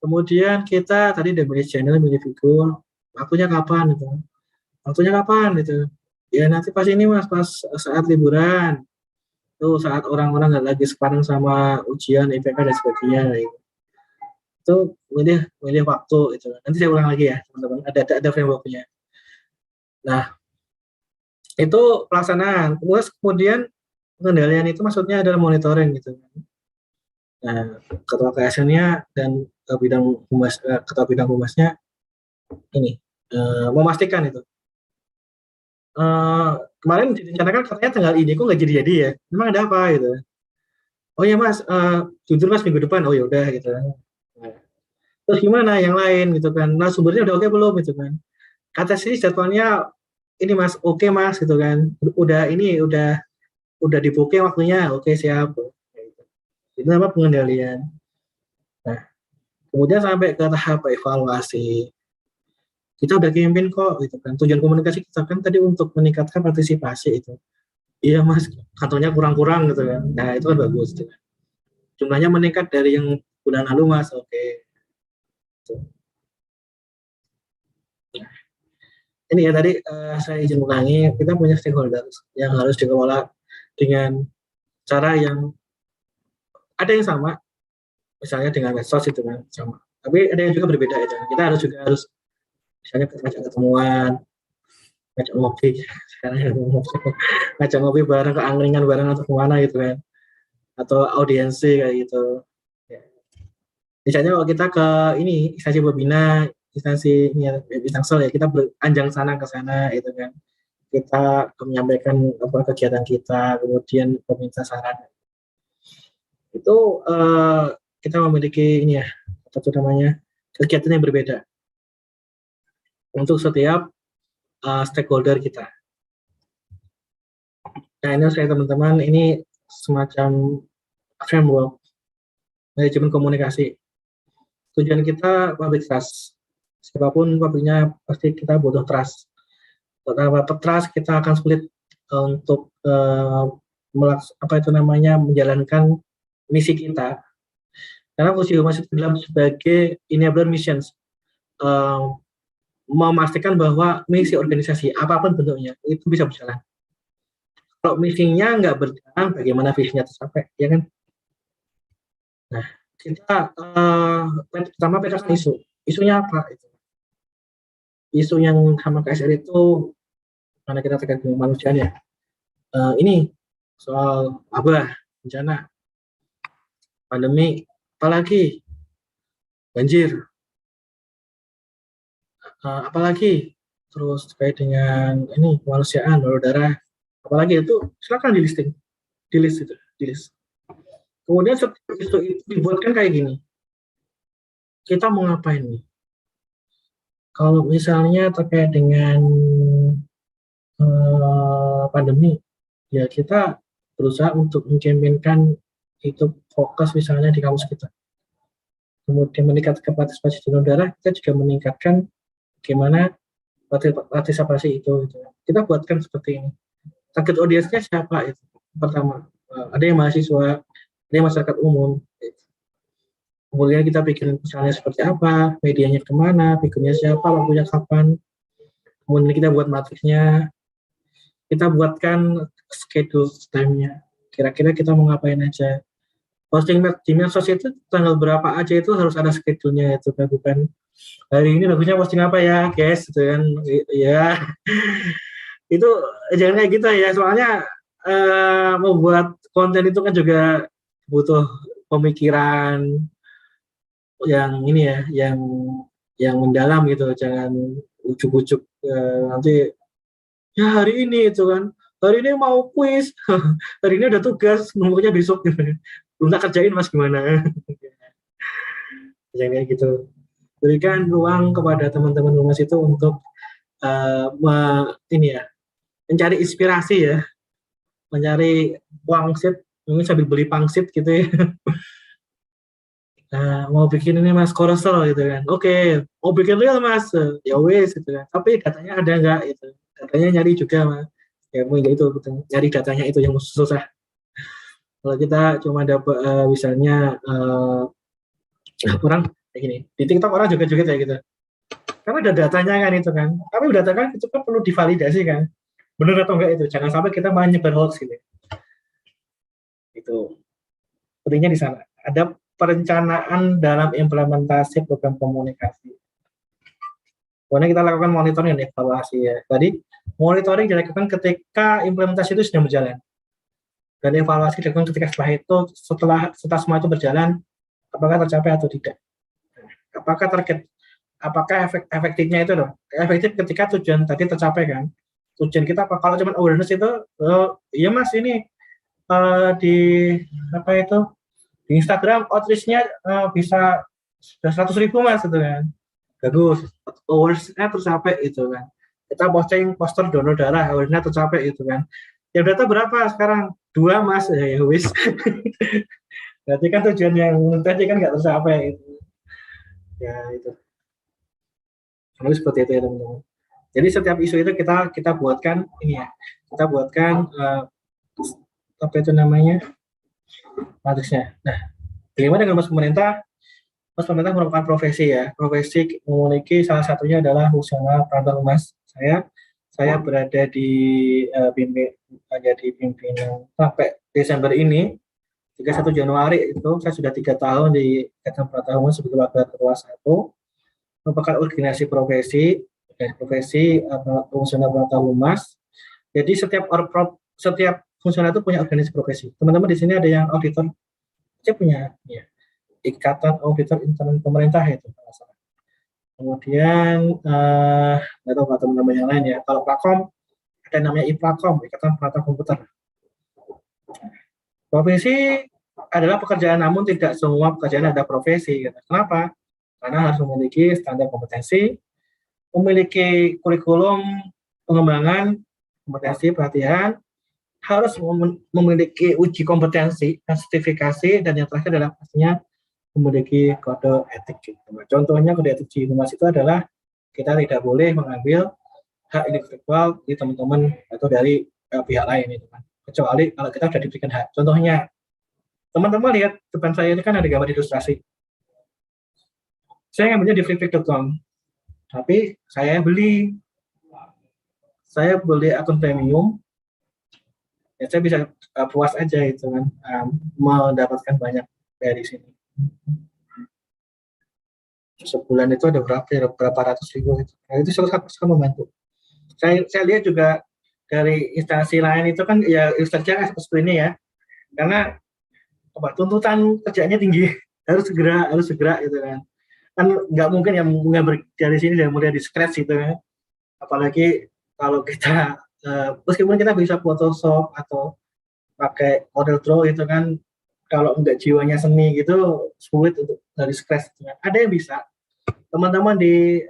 Kemudian kita tadi udah milih channel, milih figur. Waktunya kapan itu? Waktunya kapan itu? Ya nanti pas ini Mas, pas saat liburan. Tuh saat orang-orang nggak lagi sekarang sama ujian IPK dan sebagainya. Gitu. Itu milih waktu itu. Nanti saya ulang lagi ya teman-teman. Ada frameworknya. Nah itu pelaksanaan. Terus kemudian pengendalian itu maksudnya adalah monitoring gitu. Nah, ketua KSN-nya dan ketua bidang humasnya ini memastikan itu. Kemarin direncanakan katanya tanggal ini kok nggak jadi ya. Memang ada apa gitu. Oh ya Mas, jujur Mas minggu depan. Oh ya udah gitu. Nah, terus gimana yang lain gitu kan. Nah, sumbernya udah oke belum gitu kan. Kata sih jadwalnya ini Mas, oke Mas gitu kan. Udah di booking waktunya. Oke, siap. Itu nama pengendalian. Nah, Kemudian sampai ke tahap evaluasi. Kita udah campaign kok gitu kan. Tujuan komunikasi kita kan tadi untuk meningkatkan partisipasi itu. Iya Mas, kantornya kurang-kurang gitu kan. Nah itu kan bagus. Gitu. Jumlahnya meningkat dari yang bulan lalu Mas, oke. Nah, ini ya tadi saya izin ulangi, kita punya stakeholder yang harus dikelola dengan cara yang ada yang sama, misalnya dengan medsos itu kan sama. Tapi ada yang juga berbeda itu. Kita harus misalnya ngajak ketemuan, ngajak ngopi, sekarang ngajak ngopi bareng ke angkringan bareng atau kemana gitu kan, atau audiensi kayak gitu. Ya. Misalnya kalau kita ke ini instansi pembina, instansi ya, Tangsel ya, kita beranjang sana ke sana gitu kan. Kita menyampaikan apa kegiatan kita, kemudian meminta saran. Itu kita memiliki ini ya, apa itu namanya, kegiatan yang berbeda untuk setiap stakeholder kita. Nah ini saya teman-teman, ini semacam framework manajemen komunikasi. Tujuan kita public trust. Siapapun pabriknya pasti kita butuh trust. Kalau dapat trust kita akan sulit untuk menjalankan misi kita. Karena fungsi humas itu dalam sebagai enabler missions. Memastikan bahwa misi organisasi apapun bentuknya itu bisa berjalan. Kalau misinya nggak berjalan, bagaimana visinya tercapai, ya kan? Nah, kita pertama petakan isunya apa itu? Isu yang sama KSR itu karena kita terkait dengan kemanusiaan ya. Ini soal wabah, bencana, pandemi, apalagi banjir. Apalagi terus terkait dengan ini kemanusiaan, donor darah, apalagi itu silakan di list. Kemudian setiap isu itu dibuatkan kayak gini, kita mau ngapain nih? Kalau misalnya terkait dengan pandemi, ya kita berusaha untuk mencampaikan itu fokus misalnya di kampus kita. Kemudian meningkatkan partisipasi donor darah, kita juga meningkatkan bagaimana partisipasi itu. Kita buatkan seperti ini. Target audiensnya siapa itu? Pertama, ada yang mahasiswa, ada yang masyarakat umum. Kemudian kita bikin misalnya seperti apa, medianya kemana, bikinnya siapa, waktunya kapan. Kemudian kita buat matriksnya, kita buatkan schedule time-nya. Kira-kira kita mau ngapain aja. Posting di medsos itu tanggal berapa aja itu harus ada schedule-nya itu, bukan hari ini bagusnya posting apa ya guys gitu kan ya. Itu jangan kayak gitu ya, soalnya membuat konten itu kan juga butuh pemikiran yang ini ya, yang mendalam gitu, jangan ujuk-ujuk nanti ya hari ini itu kan, hari ini mau kuis hari ini udah tugas numpuknya besok gitu. Belum tak kerjain mas gimana. Jangan kayak gitu. Berikan ruang kepada teman-teman humas itu untuk mencari inspirasi ya, mencari pangsit, mungkin sambil beli pangsit gitu ya. Mau bikin ini mas carousel gitu kan, oke. Mau bikin real mas, ya wes gitu kan, tapi datanya ada nggak itu, datanya nyari juga mas, ya mungkin itu gitu. Nyari datanya itu yang susah. Kalau kita cuma dapat misalnya orang kayak gini, di TikTok orang juga ya gitu, karena ada datanya kan itu kan, tapi data kan itu kan perlu divalidasi kan, benar atau enggak itu, jangan sampai kita malah nyebar hoax gitu. Itu pentingnya di sana. Ada perencanaan dalam implementasi program komunikasi. Kemudian kita lakukan monitoring dan evaluasi ya. Tadi monitoring dilakukan ketika implementasi itu sedang berjalan. Dan evaluasi dilakukan ketika setelah semua itu berjalan, apakah tercapai atau tidak. Apakah target, apakah efektifnya itu dong. Efektif ketika tujuan tadi tercapai kan. Tujuan kita apa? Kalau cuma awareness itu, iya mas ini di apa itu, di Instagram outreach-nya bisa 100.000 mas itu kan, bagus, awareness-nya tercapai itu kan. Kita posting poster donor darah, awareness-nya tercapai itu kan. Yang data berapa sekarang? 2 mas, ya wis. Berarti kan tujuan yang tadi kan nggak tercapai itu. Ya itu. Lalu seperti itu ya teman-teman. Jadi setiap isu itu kita buatkan ini ya, kita buatkan apa itu namanya matriksnya. Nah, bagaimana dengan mas pemerintah? Mas pemerintah merupakan profesi ya, profesi memiliki salah satunya adalah fungsional perantau humas. Saya berada di pimpinan sampai Desember ini, 31 Januari itu saya sudah 3 tahun di Ikatan Perantau Humas sebagai wakil ketua 1, merupakan organisasi profesi fungsional perantau humas. Jadi setiap fungsional itu punya organisasi profesi. Teman-teman di sini ada yang auditor, saya punya ya, Ikatan Auditor Internal Pemerintah itu. Kemudian nggak tahu kalau teman-teman yang lain ya. Kalau Prakom ada namanya IPRAKOM, Ikatan Perantau Komputer. Profesi adalah pekerjaan, namun tidak semua pekerjaan ada profesi. Gitu. Kenapa? Karena harus memiliki standar kompetensi, memiliki kurikulum pengembangan kompetensi pelatihan, harus memiliki uji kompetensi dan sertifikasi, dan yang terakhir adalah pastinya memiliki kode etik. Gitu. Contohnya kode etik di humas itu adalah kita tidak boleh mengambil hak intelektual di teman-teman atau dari pihak lain itu kan. Kecuali kalau kita sudah diberikan hak. Contohnya, teman-teman lihat depan saya ini kan ada gambar ilustrasi. Saya ngambilnya di freepik.com, tapi saya beli akun premium, ya saya bisa puas aja itu kan, mendapatkan banyak dari sini. Sebulan itu ada berapa ratus ribu itu. Nah, itu sangat membantu. Saya lihat juga dari instansi lain itu kan ya ilustrasinya seperti ini ya, karena tuntutan kerjanya tinggi, harus segera gitu kan nggak mungkin yang dari sini dan mulai di scratch gitu kan, apalagi kalau kita meskipun kita bisa Photoshop atau pakai Corel Draw itu kan, kalau nggak jiwanya seni gitu sulit untuk dari scratch gitu kan. Ada yang bisa, teman-teman di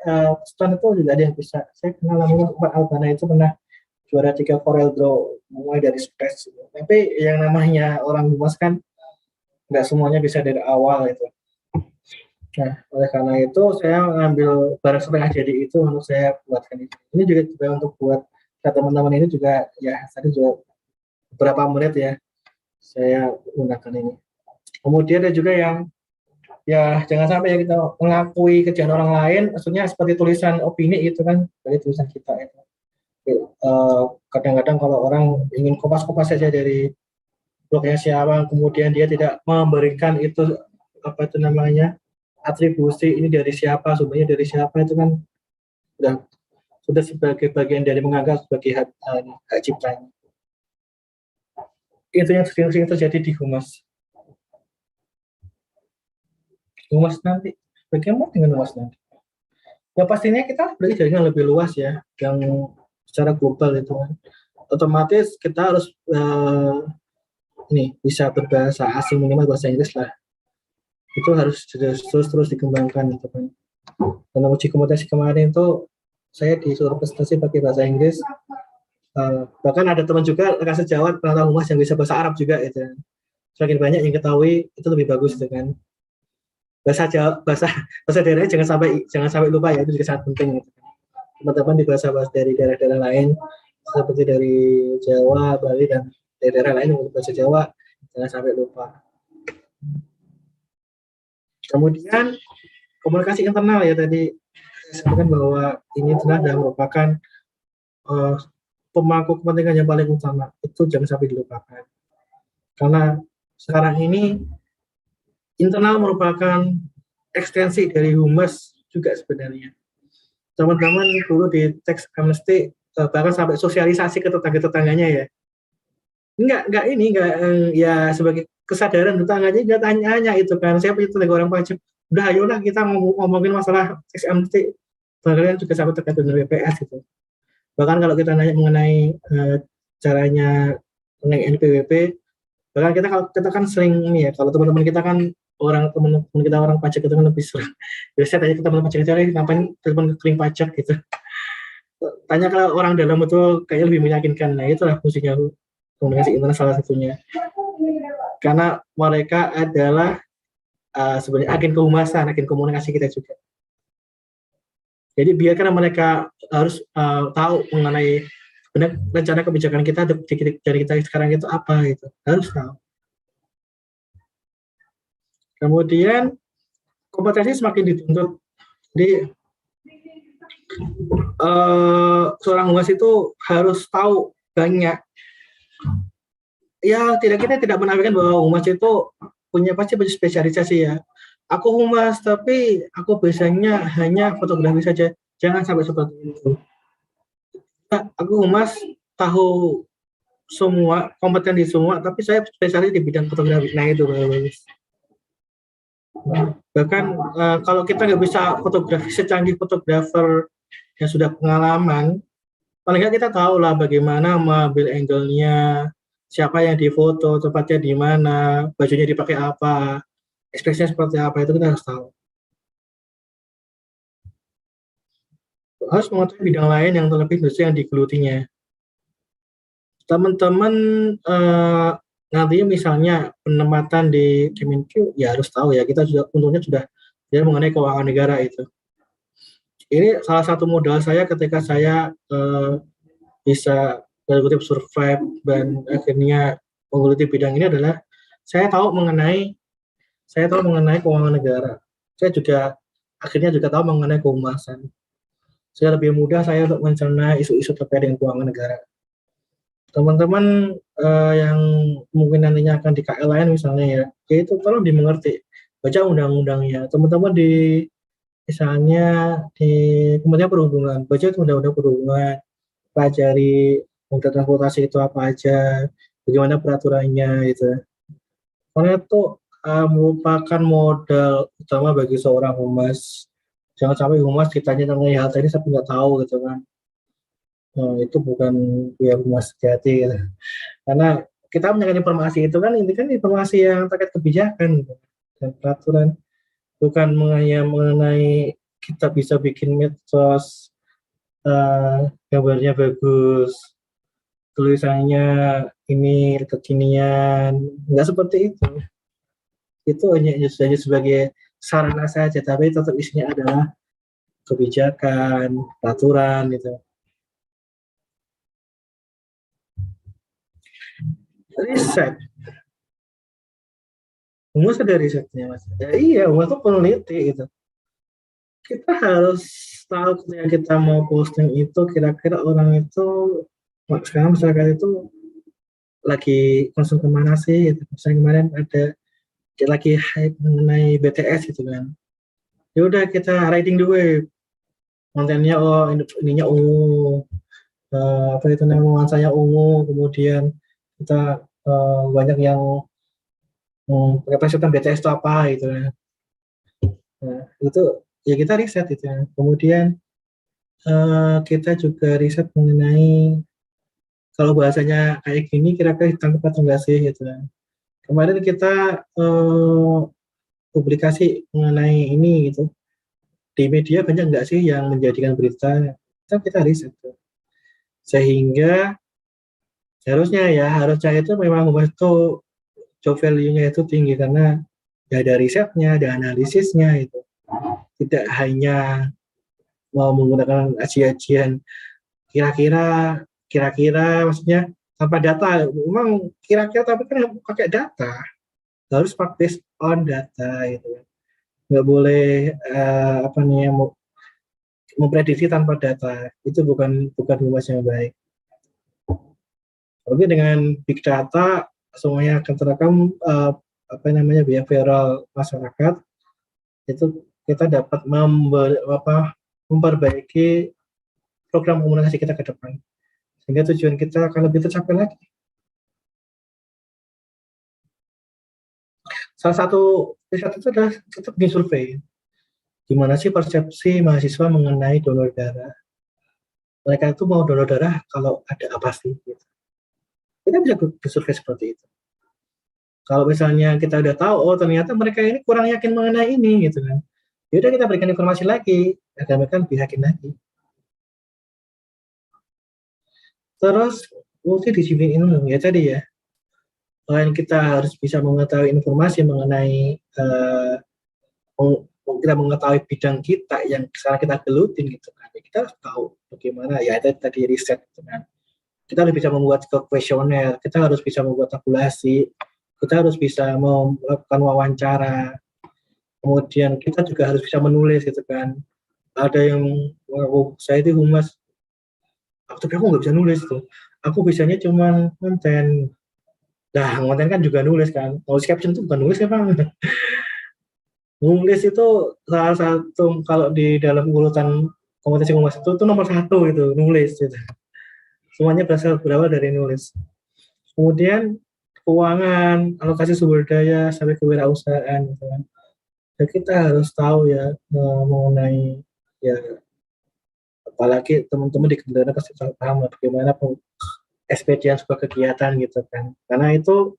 stand itu juga ada yang bisa. Saya kenal namanya Pak Albana, itu pernah juara 3 Corel Draw mulai dari scratch gitu. Tapi yang namanya orang humas kan nggak semuanya bisa dari awal itu. Nah, oleh karena itu saya mengambil barang setengah jadi itu untuk saya buatkan itu. Ini juga untuk buat teman-teman ini juga ya, tadi juga beberapa menit ya saya gunakan ini. Kemudian ada juga yang ya jangan sampai ya kita mengakui kerjaan orang lain, maksudnya seperti tulisan opini itu kan, seperti tulisan kita itu. Kadang-kadang kalau orang ingin kopas-kopas saja dari blognya siapa, kemudian dia tidak memberikan itu apa itu namanya atribusi ini dari siapa, sumbernya dari siapa, itu kan sudah sebagai bagian dari menganggap sebagai hak ciptanya. Itu yang sering terjadi di humas. Humas nanti, bagaimana dengan humas nanti? Ya pastinya kita beri jaringan lebih luas ya, yang secara global itu kan. Otomatis kita harus bisa berbahasa asing, minimal bahasa Inggris lah. Itu harus terus dikembangkan gitu kan. Dalam uji kompetensi kemarin itu saya disuruh presentasi pakai bahasa Inggris, bahkan ada teman juga rekan sejawat perantau humas yang bisa bahasa Arab juga itu. Semakin banyak yang ketahui itu lebih bagus gitu kan. Bahasa daerahnya jangan sampai lupa ya, itu juga sangat penting gitu. Teman-teman di bahasa dari daerah-daerah lain seperti dari Jawa, Bali dan daerah lain yang bahasa Jawa jangan sampai lupa. Kemudian komunikasi internal ya, tadi saya sampaikan bahwa ini adalah merupakan pemangku kepentingan yang paling utama, itu jangan sampai dilupakan. Karena sekarang ini internal merupakan ekstensi dari humas juga sebenarnya. Teman-teman dulu di teks amnesty bahkan sampai sosialisasi ke tetangga-tetangganya ya. Enggak ya sebagai kesadaran tetangganya, nggak tanya itu kan, saya punya tetangga orang pajak, udah ayolah kita ngomongin masalah teks amnesty, bahkan juga sampai terkait dengan BPS gitu. Bahkan kalau kita nanya mengenai caranya mengenai NPWP, bahkan kita kan sering ini ya, kalau teman-teman kita kan teman-teman kita orang pajak itu kan lebih sering. Biasanya tanya ke teman pajak itu, ngapain telepon ke kling pajak gitu. Tanya kalau orang dalam itu kayaknya lebih meyakinkan. Nah, itulah fungsinya komunikasi internal salah satunya. Karena mereka adalah sebenarnya agen kehumasan, agen komunikasi kita juga. Jadi biarkan mereka harus tahu mengenai rencana kebijakan kita dari kita sekarang itu apa gitu, harus tahu. Kemudian kompetensi semakin dituntut. Jadi seorang humas itu harus tahu banyak. Ya kita tidak menafikan bahwa humas itu pasti punya spesialisasi ya. Aku humas tapi aku biasanya hanya fotografi saja. Jangan sampai seperti itu. Nah, aku humas tahu semua, kompeten di semua, tapi saya spesialis di bidang fotografi. Nah itu bagus. Bahkan kalau kita nggak bisa fotografi secanggih fotografer yang sudah pengalaman, paling nggak kita tahu lah bagaimana mengambil angle-nya, siapa yang difoto, tempatnya di mana, bajunya dipakai apa, ekspresinya seperti apa, itu kita harus tahu. Harus mengetahui bidang lain yang terlebih industri yang digelutinya. Teman-teman nantinya misalnya penempatan di Kemenq, ya harus tahu ya, kita juga untungnya sudah mengenai keuangan negara itu. Ini salah satu modal saya ketika saya bisa mengikuti survive dan akhirnya menggeluti bidang ini adalah saya tahu mengenai keuangan negara. Saya juga akhirnya juga tahu mengenai kehumasan. Saya lebih mudah saya untuk mencerna isu-isu terkait dengan keuangan negara. Teman-teman yang mungkin nantinya akan di KL lain misalnya ya itu tolong dimengerti, baca undang-undangnya. Teman-teman misalnya di Kementerian Perhubungan, baca itu undang-undang perhubungan, pelajari moda transportasi itu apa aja, bagaimana peraturannya gitu. Karena itu merupakan modal utama bagi seorang humas. Jangan sampai humas ditanya mengenai hal tadi tapi nggak tahu gitu kan. Itu bukan ya humas sejati gitu. Karena kita menyampaikan informasi itu kan ini kan informasi yang terkait kebijakan gitu, dan peraturan, bukan hanya mengenai kita bisa bikin medsos gambarnya bagus, tulisannya ini kekinian, nggak seperti itu. Itu hanya sebagai sarana saja, tapi tetap isinya adalah kebijakan, peraturan gitu. Riset. Humas ada risetnya mas. Ya, iya, humas itu peneliti gitu. Kita harus tahu ketika kita mau posting itu kira-kira orang itu sekarang masyarakat itu lagi konsum kemana sih? Gitu. Misalnya kemarin ada lagi hype mengenai BTS gitu kan. Ya udah kita writing the wave. Kontennya ininya ungu, apa itu namanya nuansanya ungu, kemudian kita banyak yang representasi BTS itu apa gitu ya. Nah, itu ya kita riset itu ya. Kemudian kita juga riset mengenai kalau bahasanya kayak gini kira-kira ditangkap atau enggak sih gitu ya. Kemarin kita publikasi mengenai ini gitu. Di media banyak enggak sih yang menjadikan berita? Kita riset tuh. Sehingga harusnya itu memang humas itu job value-nya itu tinggi karena ya ada risetnya, ada analisisnya itu. Tidak hanya mau menggunakan aji-ajian kira-kira maksudnya tanpa data. Memang kira-kira tapi kan pakai data. Harus based on data gitu. Nggak boleh memprediksi tanpa data. Itu bukan humas yang baik. Oke, dengan big data semuanya akan terekam behavioral masyarakat, itu kita dapat memperbaiki program komunikasi kita ke depan sehingga tujuan kita akan lebih tercapai lagi. Salah satu riset itu adalah kita bikin survei gimana sih persepsi mahasiswa mengenai donor darah. Mereka itu mau donor darah kalau ada apa sih gitu. Kita bisa bersurvei seperti itu. Kalau misalnya kita udah tahu, oh ternyata mereka ini kurang yakin mengenai ini, gitu kan. Yaudah kita berikan informasi lagi, agar mereka lebih yakin lagi. Terus multidisiplin ilmu, ya tadi ya. Selain kita harus bisa mengetahui informasi mengenai kita mengetahui bidang kita yang sekarang kita gelutin gitu kan, kita harus tahu bagaimana ya itu tadi riset gitu kan. Kita harus bisa membuat kuesioner, kita harus bisa membuat tabulasi, kita harus bisa melakukan wawancara, kemudian kita juga harus bisa menulis gitu kan. Ada yang saya itu humas, tapi aku nggak bisa nulis tuh, aku bisanya cuma konten. Nah, konten kan juga nulis kan, nulis caption itu bukan nulis ya Bang. Nulis itu salah satu, kalau di dalam urutan kompetisi humas itu nomor 1 itu nulis gitu. Semuanya berawal dari nulis. Kemudian keuangan, alokasi sumber daya sampai kewirausahaan gitu kan. Dan kita harus tahu ya mengenai ya, apalagi teman-teman di Kementerian pasti paham bagaimana SPDN sebuah kegiatan gitu kan. Karena itu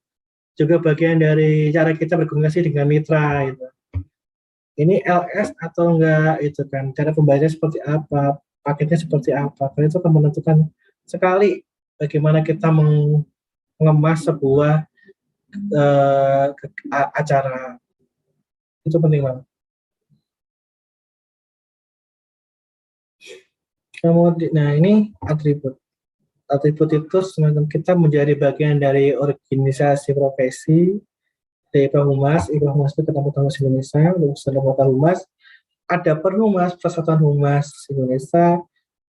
juga bagian dari cara kita berkomunikasi dengan mitra gitu. Ini LS atau enggak itu kan, cara pembayarannya seperti apa, paketnya seperti apa, karena itu akan menentukan sekali bagaimana kita mengemas sebuah acara. Itu penting banget. Kemudian, nah ini atribut itu semacam kita menjadi bagian dari organisasi profesi dari Humas itu Ketemu Humas Indonesia, untuk Humas, ada Perhumas, Persatuan Humas Indonesia,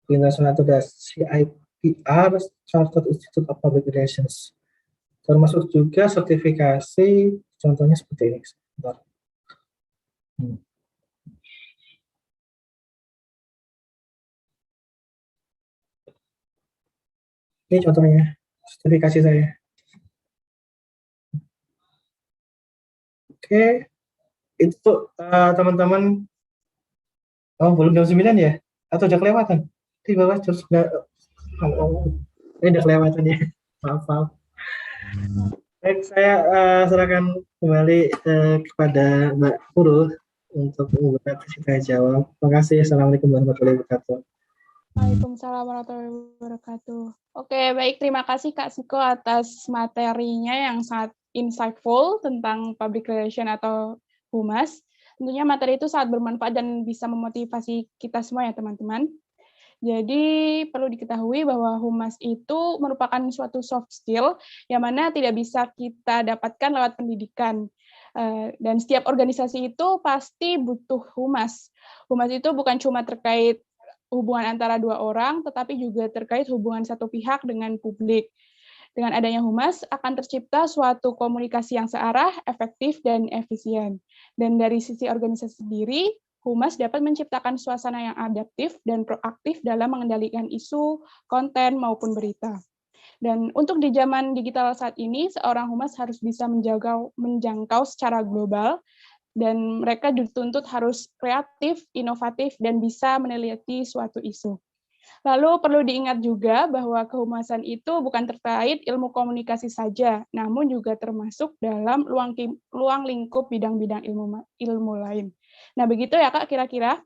International atau CIPR, Chartered Institute of Public Relations. Termasuk juga sertifikasi, contohnya seperti ini. Ini contohnya, sertifikasi saya. Oke, itu teman-teman. Oh, belum jam 9 ya? Atau udah kelewatan? Di bawah terus nggak. Ini udah kelewatan ya. Maaf. Baik, saya serahkan kembali kepada Mbak Purul untuk membuka sesi tanya jawab. Terima kasih. Assalamualaikum warahmatullahi wabarakatuh. Waalaikumsalam warahmatullahi wabarakatuh. Oke, baik. Terima kasih Kak Siko atas materinya yang sangat insightful tentang public relation atau humas. Tentunya materi itu sangat bermanfaat dan bisa memotivasi kita semua ya teman-teman. Jadi perlu diketahui bahwa humas itu merupakan suatu soft skill yang mana tidak bisa kita dapatkan lewat pendidikan. Dan setiap organisasi itu pasti butuh humas. Humas itu bukan cuma terkait hubungan antara dua orang, tetapi juga terkait hubungan satu pihak dengan publik. Dengan adanya humas akan tercipta suatu komunikasi yang searah, efektif, dan efisien. Dan dari sisi organisasi sendiri, humas dapat menciptakan suasana yang adaptif dan proaktif dalam mengendalikan isu, konten, maupun berita. Dan untuk di zaman digital saat ini, seorang humas harus bisa menjangkau secara global, dan mereka dituntut harus kreatif, inovatif, dan bisa meneliti suatu isu. Lalu perlu diingat juga bahwa kehumasan itu bukan terkait ilmu komunikasi saja, namun juga termasuk dalam ruang lingkup bidang-bidang ilmu lain. Nah, begitu ya Kak kira-kira?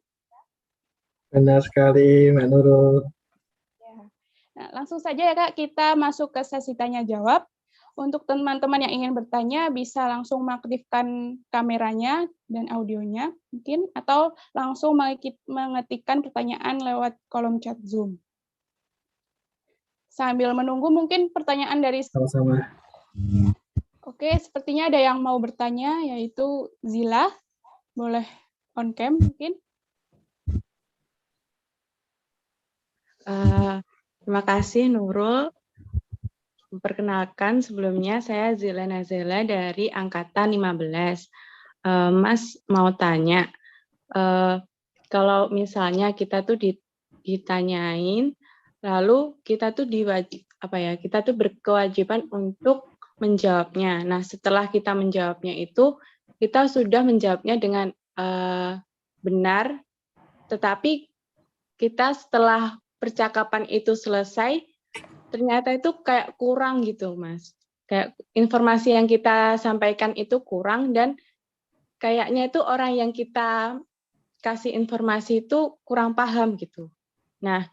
Benar sekali, Mbak Nurul. Ya. Nah, langsung saja ya Kak, kita masuk ke sesi tanya jawab. Untuk teman-teman yang ingin bertanya, bisa langsung mengaktifkan kameranya dan audionya, mungkin, atau langsung mengetikkan pertanyaan lewat kolom chat Zoom. Sambil menunggu mungkin pertanyaan dari... Sama-sama. Oke, sepertinya ada yang mau bertanya, yaitu Zila. Boleh on cam mungkin? Terima kasih Nurul. Perkenalkan, sebelumnya saya Zila Nazela dari Angkatan 15. Mas mau tanya, kalau misalnya kita tuh ditanyain, lalu kita tuh kita tuh berkewajiban untuk menjawabnya. Nah, setelah kita menjawabnya itu, kita sudah menjawabnya dengan benar, tetapi kita setelah percakapan itu selesai, ternyata itu kayak kurang gitu, Mas. Kayak informasi yang kita sampaikan itu kurang, dan kayaknya itu orang yang kita kasih informasi itu kurang paham gitu. Nah,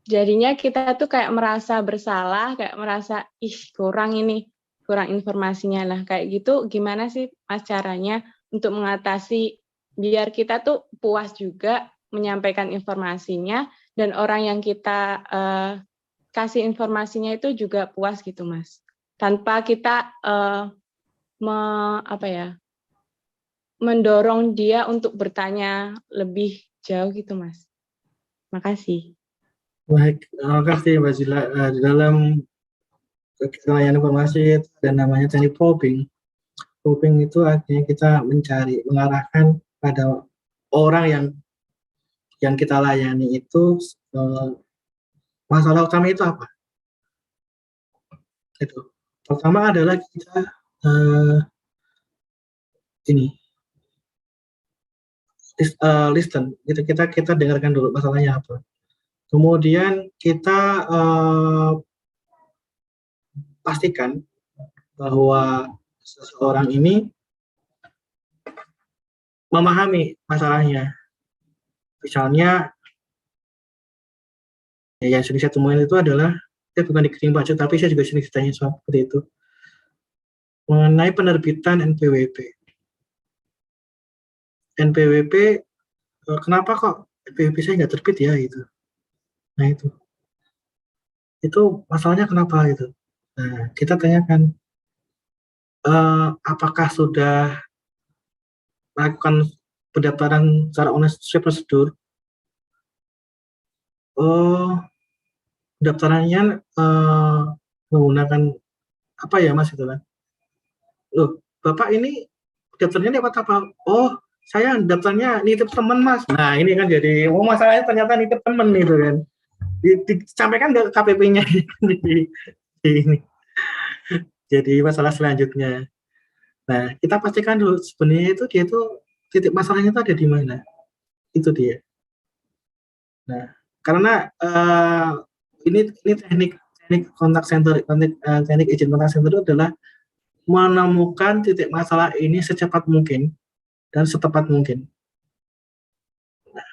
jadinya kita tuh kayak merasa bersalah, kayak merasa, kurang informasinya. Nah, kayak gitu gimana sih Mas caranya untuk mengatasi biar kita tuh puas juga menyampaikan informasinya dan orang yang kita kasih informasinya itu juga puas gitu Mas. Tanpa kita mendorong dia untuk bertanya lebih jauh gitu Mas. Makasih. Baik, terima kasih Mbak Zila. Di dalam penyampaian informasi itu ada namanya teknik probing. Probing itu artinya kita mencari, mengarahkan pada orang yang kita layani itu masalah utama itu apa? Itu. Pertama adalah kita listen. Kita dengarkan dulu masalahnya apa. Kemudian kita pastikan bahwa seseorang ini memahami masalahnya. Misalnya, yang sering saya temuin itu adalah, saya bukan di Keding Pajak, tapi saya juga sering ditanya soal seperti itu, mengenai penerbitan NPWP. NPWP, kenapa kok NPWP saya nggak terbit ya, gitu. Nah, itu masalahnya kenapa, gitu. Nah, kita tanyakan, apakah sudah melakukan pendaftaran secara online sesuai prosedur? Pendaftarannya menggunakan apa ya Mas itu kan? Loh, Bapak ini daftarnya lewat apa? Oh, saya daftarnya nitip teman Mas. Nah, ini kan jadi, masalahnya ternyata nitip teman gitu kan. Disampaikan ke KPP-nya ini. Jadi masalah selanjutnya. Nah, kita pastikan dulu sebenarnya dia itu titik masalahnya itu ada di mana. Itu dia. Nah, karena ini teknik kontak center, teknik agent kontak center itu adalah menemukan titik masalah ini secepat mungkin dan setepat mungkin. Nah,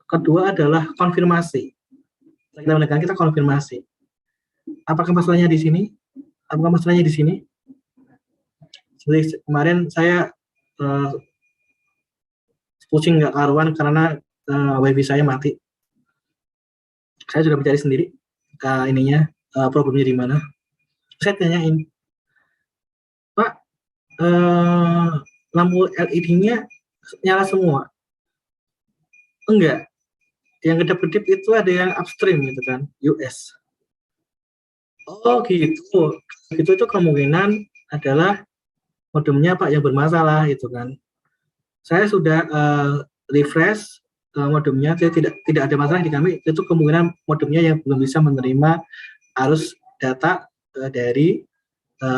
kedua adalah konfirmasi. Kita konfirmasi. Apakah masalahnya di sini? Apakah masalahnya di sini? Seperti kemarin saya pusing nggak karuan karena wifi saya mati. Saya sudah mencari sendiri problemnya di mana. Saya tanyain, Pak, lampu LED-nya nyala semua? Enggak. Yang kedap-kedip itu ada yang upstream gitu kan, US. Oh gitu. Itu kemungkinan adalah modemnya Pak yang bermasalah gitu kan. Saya sudah refresh modemnya, tidak ada masalah di kami. Itu kemungkinan modemnya yang belum bisa menerima arus data dari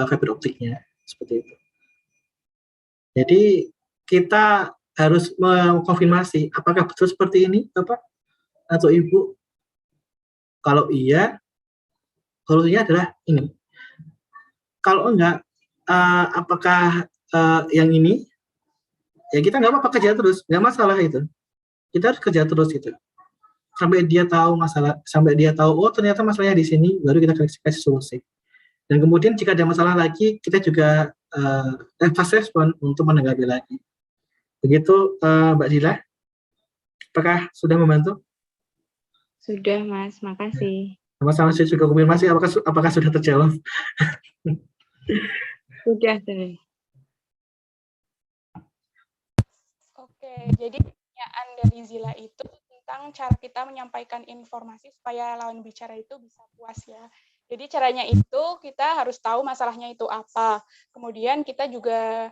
fiber optiknya, seperti itu. Jadi kita harus mengkonfirmasi apakah betul seperti ini Bapak atau Ibu. Kalau iya, solusinya adalah ini. Kalau enggak, apakah yang ini? Ya kita nggak apa-apa, kerja terus, nggak masalah itu. Kita harus kerja terus itu. Sampai dia tahu oh ternyata masalahnya di sini, baru kita kasih solusi. Dan kemudian jika ada masalah lagi, kita juga fast respon untuk menanggapi lagi. Begitu Mbak Zila, apakah sudah membantu? Sudah Mas, makasih. Sama-sama, saya juga konfirmasi apakah sudah terjawab. Sudah. Oke, jadi pertanyaan dari Zila itu tentang cara kita menyampaikan informasi supaya lawan bicara itu bisa puas ya. Jadi caranya itu kita harus tahu masalahnya itu apa. Kemudian kita juga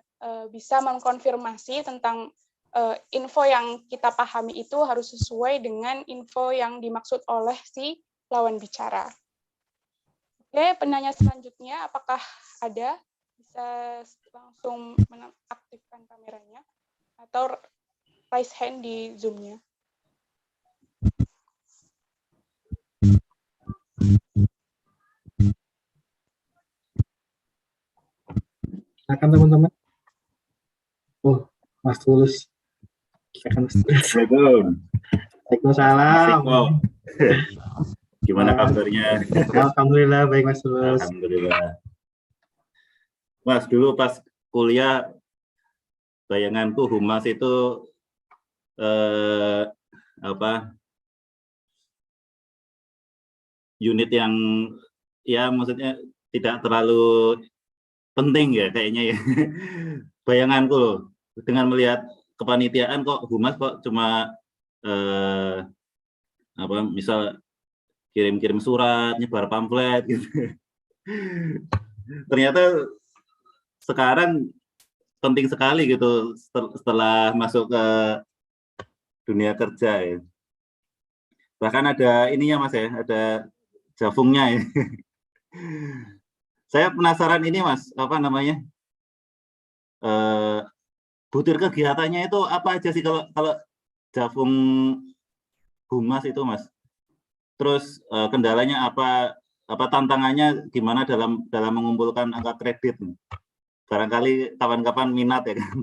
bisa mengkonfirmasi tentang info yang kita pahami itu harus sesuai dengan info yang dimaksud oleh si lawan bicara. Oke, penanya selanjutnya apakah ada? Bisa langsung mengaktifkan kameranya atau raise hand di Zoom-nya. Silakan teman-teman. Oh, Mas Tulus. Assalamualaikum. Waalaikumsalam. Gimana kabarnya? Alhamdulillah baik Mas Tulus. Alhamdulillah. Mas, dulu pas kuliah bayanganku humas itu unit yang ya maksudnya tidak terlalu penting ya kayaknya ya. Bayanganku loh, dengan melihat kepanitiaan kok humas kok cuma misal kirim-kirim surat, nyebar pamflet gitu. Ternyata sekarang penting sekali gitu setelah masuk ke dunia kerja ya. Bahkan ada ininya Mas ya, ada javungnya ya. Saya penasaran ini Mas, apa namanya? Butir kegiatannya itu apa aja sih kalau javung humas itu Mas? Terus kendalanya apa tantangannya gimana dalam mengumpulkan angka kredit? Barangkali kawan-kawan minat ya kan?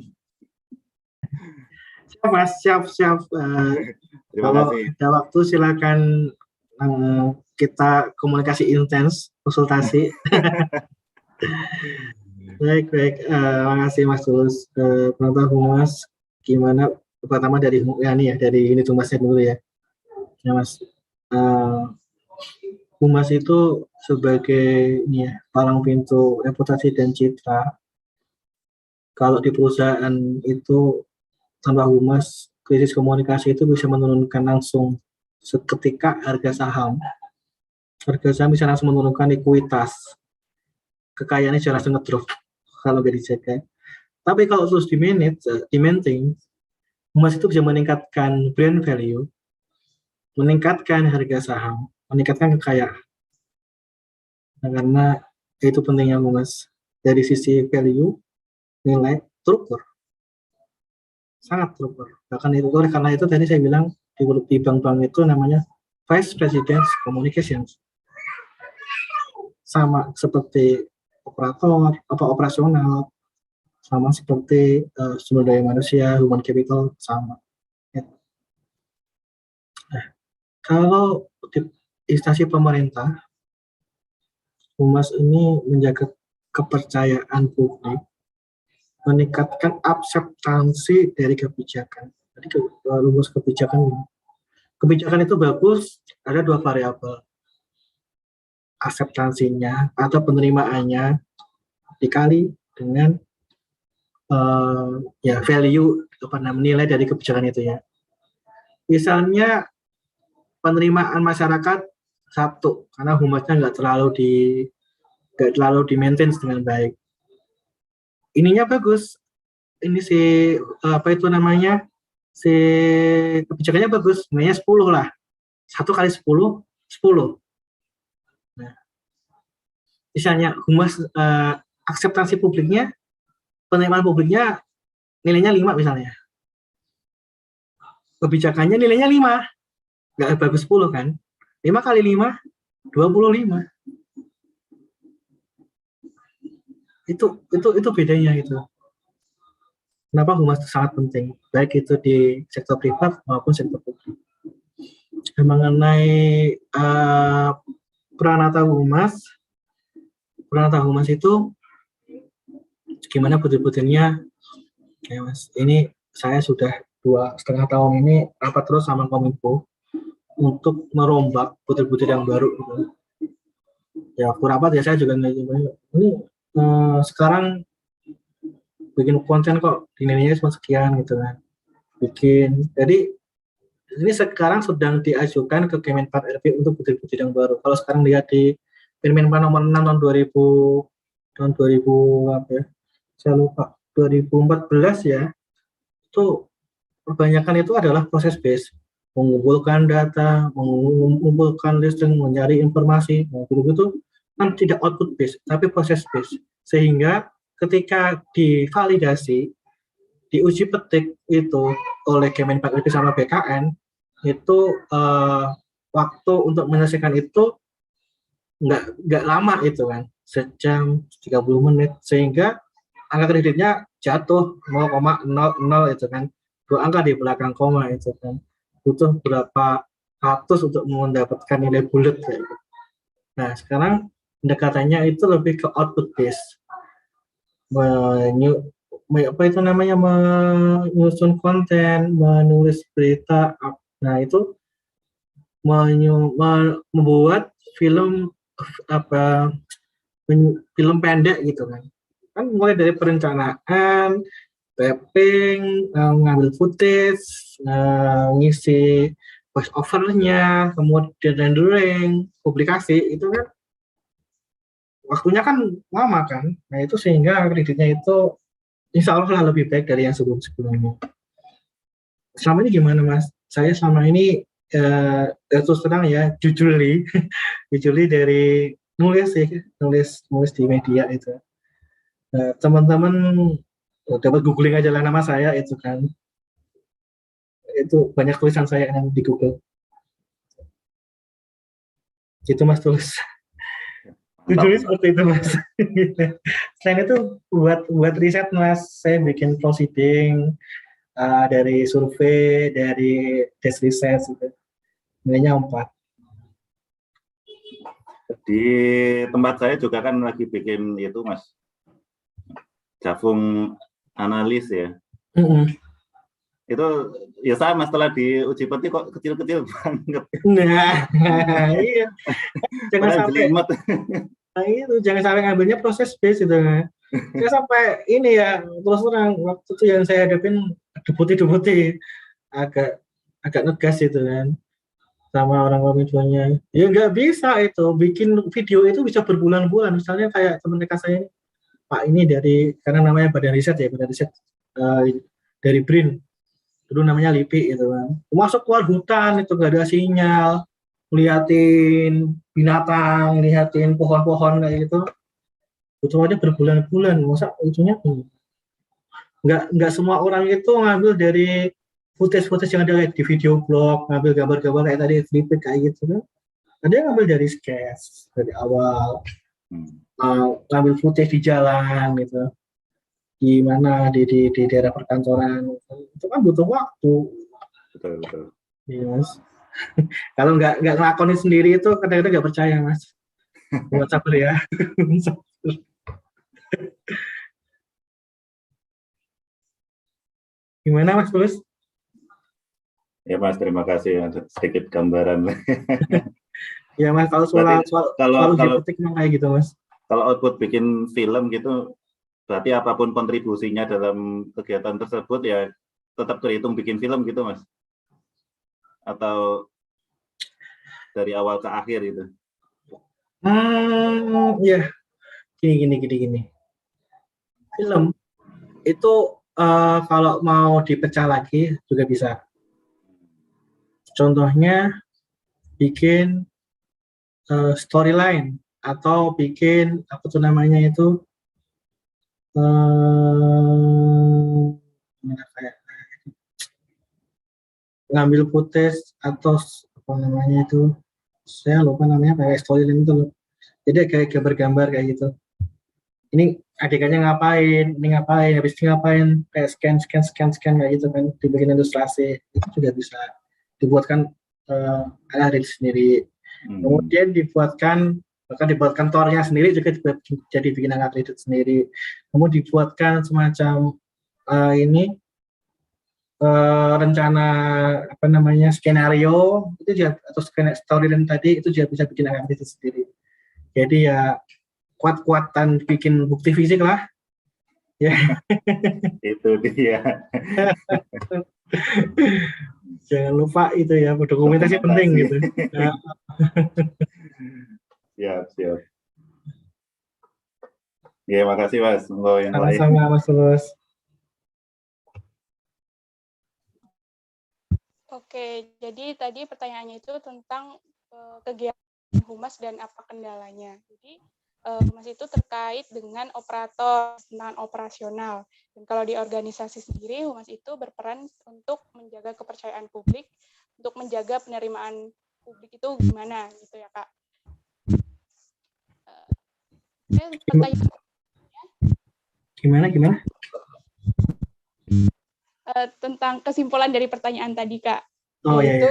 Siap Mas, siap. Terima Kalau kasih. ada waktu silakan kita komunikasi intens, konsultasi. Baik. Makasih Mas Tulus. Penonton humas, gimana? Pertama dari Yani ya, dari unit humasnya dulu ya. Ya Mas. Humas itu sebagai ini ya, palang pintu reputasi dan citra. Kalau di perusahaan itu tanpa humas, krisis komunikasi itu bisa menurunkan langsung seketika harga saham. Harga saham bisa langsung menurunkan likuiditas. Kekayaannya bisa langsung ngedrop kalau nggak dijaga. Tapi kalau terus di-maintain, humas itu bisa meningkatkan brand value, meningkatkan harga saham, meningkatkan kekayaan. Nah, karena itu pentingnya humas dari sisi value, nilai, terukur, sangat terukur. Bahkan itu karena itu tadi saya bilang di bank-bank itu namanya Vice President Communications, sama seperti operasional, sama seperti sumber daya manusia, human capital, sama. Nah, kalau di instansi pemerintah, humas ini menjaga kepercayaan publik, meningkatkan akseptansi dari kebijakan. Jadi rumus kebijakan ini. Kebijakan itu bagus, ada dua variabel. Akseptansinya atau penerimaannya dikali dengan value nilai dari kebijakan itu ya. Misalnya penerimaan masyarakat satu, karena humasnya nggak terlalu di-maintain dengan baik. Ininya bagus, ini si kebijakannya bagus, nilainya 10 lah. 1 kali 10, 10. Nah, misalnya humas akseptansi publiknya, penerimaan publiknya nilainya 5 misalnya. Kebijakannya nilainya 5. Nggak bagus 10 kan? 5 kali 5, 25. Itu bedanya itu. Kenapa humas itu sangat penting, baik itu di sektor privat maupun sektor publik. Mengenai peranata humas itu gimana butir-butirnya? Ya Mas, ini saya sudah 2,5 tahun ini rapat terus sama Kominfo untuk merombak butir-butir yang baru gitu. Ya aku rapat ya, saya juga ini sekarang bikin konten kok nilainya cuma sekian gitu kan, jadi ini sekarang sedang diajukan ke Kemenpan RB untuk butir-butir yang baru. Kalau sekarang lihat di Permenpan nomor 6 tahun 2000 apa ya, saya lupa, 2014 ya, itu kebanyakan itu adalah proses base, mengumpulkan data, mengumpulkan listing, mencari informasi, gitu kan tidak output base tapi proses base, sehingga ketika divalidasi, diuji petik itu oleh Kemenpan RB sama BKN, itu waktu untuk menyelesaikan itu nggak lama itu kan, sejam 30 menit, sehingga angka kreditnya jatuh 0,00 itu kan, 2 angka di belakang koma itu kan, butuh berapa ratus untuk mendapatkan nilai bulat kayak gitu. Nah sekarang pendekatannya itu lebih ke output base, apa itu namanya, menyusun konten, menulis berita. Nah itu membuat film apa film pendek gitu kan. Kan mulai dari perencanaan, tapping, ngambil footage, ngisi voice over-nya, kemudian rendering, publikasi, itu kan waktunya kan lama kan. Nah itu sehingga kreditnya itu insya Allah lebih baik dari yang sebelum-sebelumnya. Selama ini gimana Mas? Saya selama ini terus terang ya, jujurly jujurly dari nulis sih, nulis di media itu. Teman-teman dapat googling aja lah nama saya itu kan. Itu banyak tulisan saya yang di Google. Gitu Mas tulis. Jujurly seperti itu Mas. Selain itu buat riset Mas, saya bikin proceeding dari survei, dari desk research gitu. Nilainya 4. Di tempat saya juga kan lagi bikin itu Mas, Jafung analis ya. Itu ya sama, setelah diuji petik kok kecil-kecil banget. Nah, iya. Jangan sampai nah itu, jangan sampai ngambilnya proses base itu kan. Saya sampai ini ya, terus terang waktu itu yang saya hadapin debuti agak ngegas itu kan sama orang kominfonya. Ya nggak bisa itu, bikin video itu bisa berbulan-bulan. Misalnya kayak teman dekat saya, Pak ini karena namanya badan riset ya, dari BRIN, dulu namanya LIPI gitu kan. Masuk keluar hutan itu nggak ada sinyal, liatin binatang, liatin pohon-pohon kayak gitu. Butuh aja berbulan-bulan, masa ujungnya nggak semua orang itu ngambil dari footage yang ada di video blog, ngambil gambar-gambar kayak tadi flipit kayak gitu kan. Ada yang ngambil dari sketch dari awal, ngambil footage di jalan gitu, di mana di daerah perkantoran, itu kan butuh waktu. Betul. Iya Mas. Kalau nggak ngelakonin sendiri itu kadang-kadang nggak percaya Mas. Buat sabar ya. Gimana Mas Tulus? Ya Mas, terima kasih sedikit gambaran. Ya Mas, kalau soal geopolitik memang kayak gitu Mas. Kalau output bikin film gitu, berarti apapun kontribusinya dalam kegiatan tersebut ya tetap terhitung bikin film gitu Mas? Atau dari awal ke akhir gitu? Ya, gini. Film itu kalau mau dipecah lagi juga bisa. Contohnya bikin storyline atau bikin apa tuh namanya itu kayak ngambil footage atau apa namanya itu, saya lupa namanya, kayak storyline itu loh. Jadi kayak gambar-gambar kayak gitu. Ini adegannya ngapain, ini ngapain, habis ini ngapain, kayak scan kayak gitu kan, dibikin ilustrasi, itu juga bisa dibuatkan ala sendiri. Kemudian dibuatkan tornya sendiri juga jadi bikin angka kredit sendiri. Kemudian dibuatkan semacam rencana apa namanya skenario itu juga, atau storyline tadi itu juga bisa bikin angka kredit sendiri. Jadi ya kuat-kuatan bikin bukti fisik lah. Ya. Itu dia. Jangan lupa itu ya, dokumentasi penting gitu. Siap. Ya, makasih Mas. Sama-sama Mas Tulus. Oke, jadi tadi pertanyaannya itu tentang kegiatan humas dan apa kendalanya. Jadi humas itu terkait dengan operator, tentang operasional. Dan kalau di organisasi sendiri, humas itu berperan untuk menjaga kepercayaan publik, untuk menjaga penerimaan publik itu gimana gitu ya Kak. Gimana? Tentang kesimpulan dari pertanyaan tadi Kak. Yaitu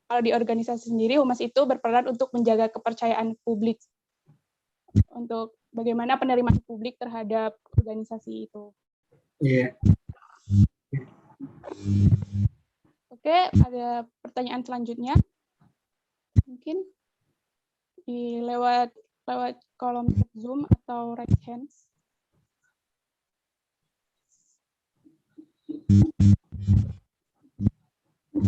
kalau di organisasi sendiri, humas itu berperan untuk menjaga kepercayaan publik. Untuk bagaimana penerimaan publik terhadap organisasi itu. Iya. Oke, ada pertanyaan selanjutnya. Mungkin lewat kolom chat Zoom atau raise hands.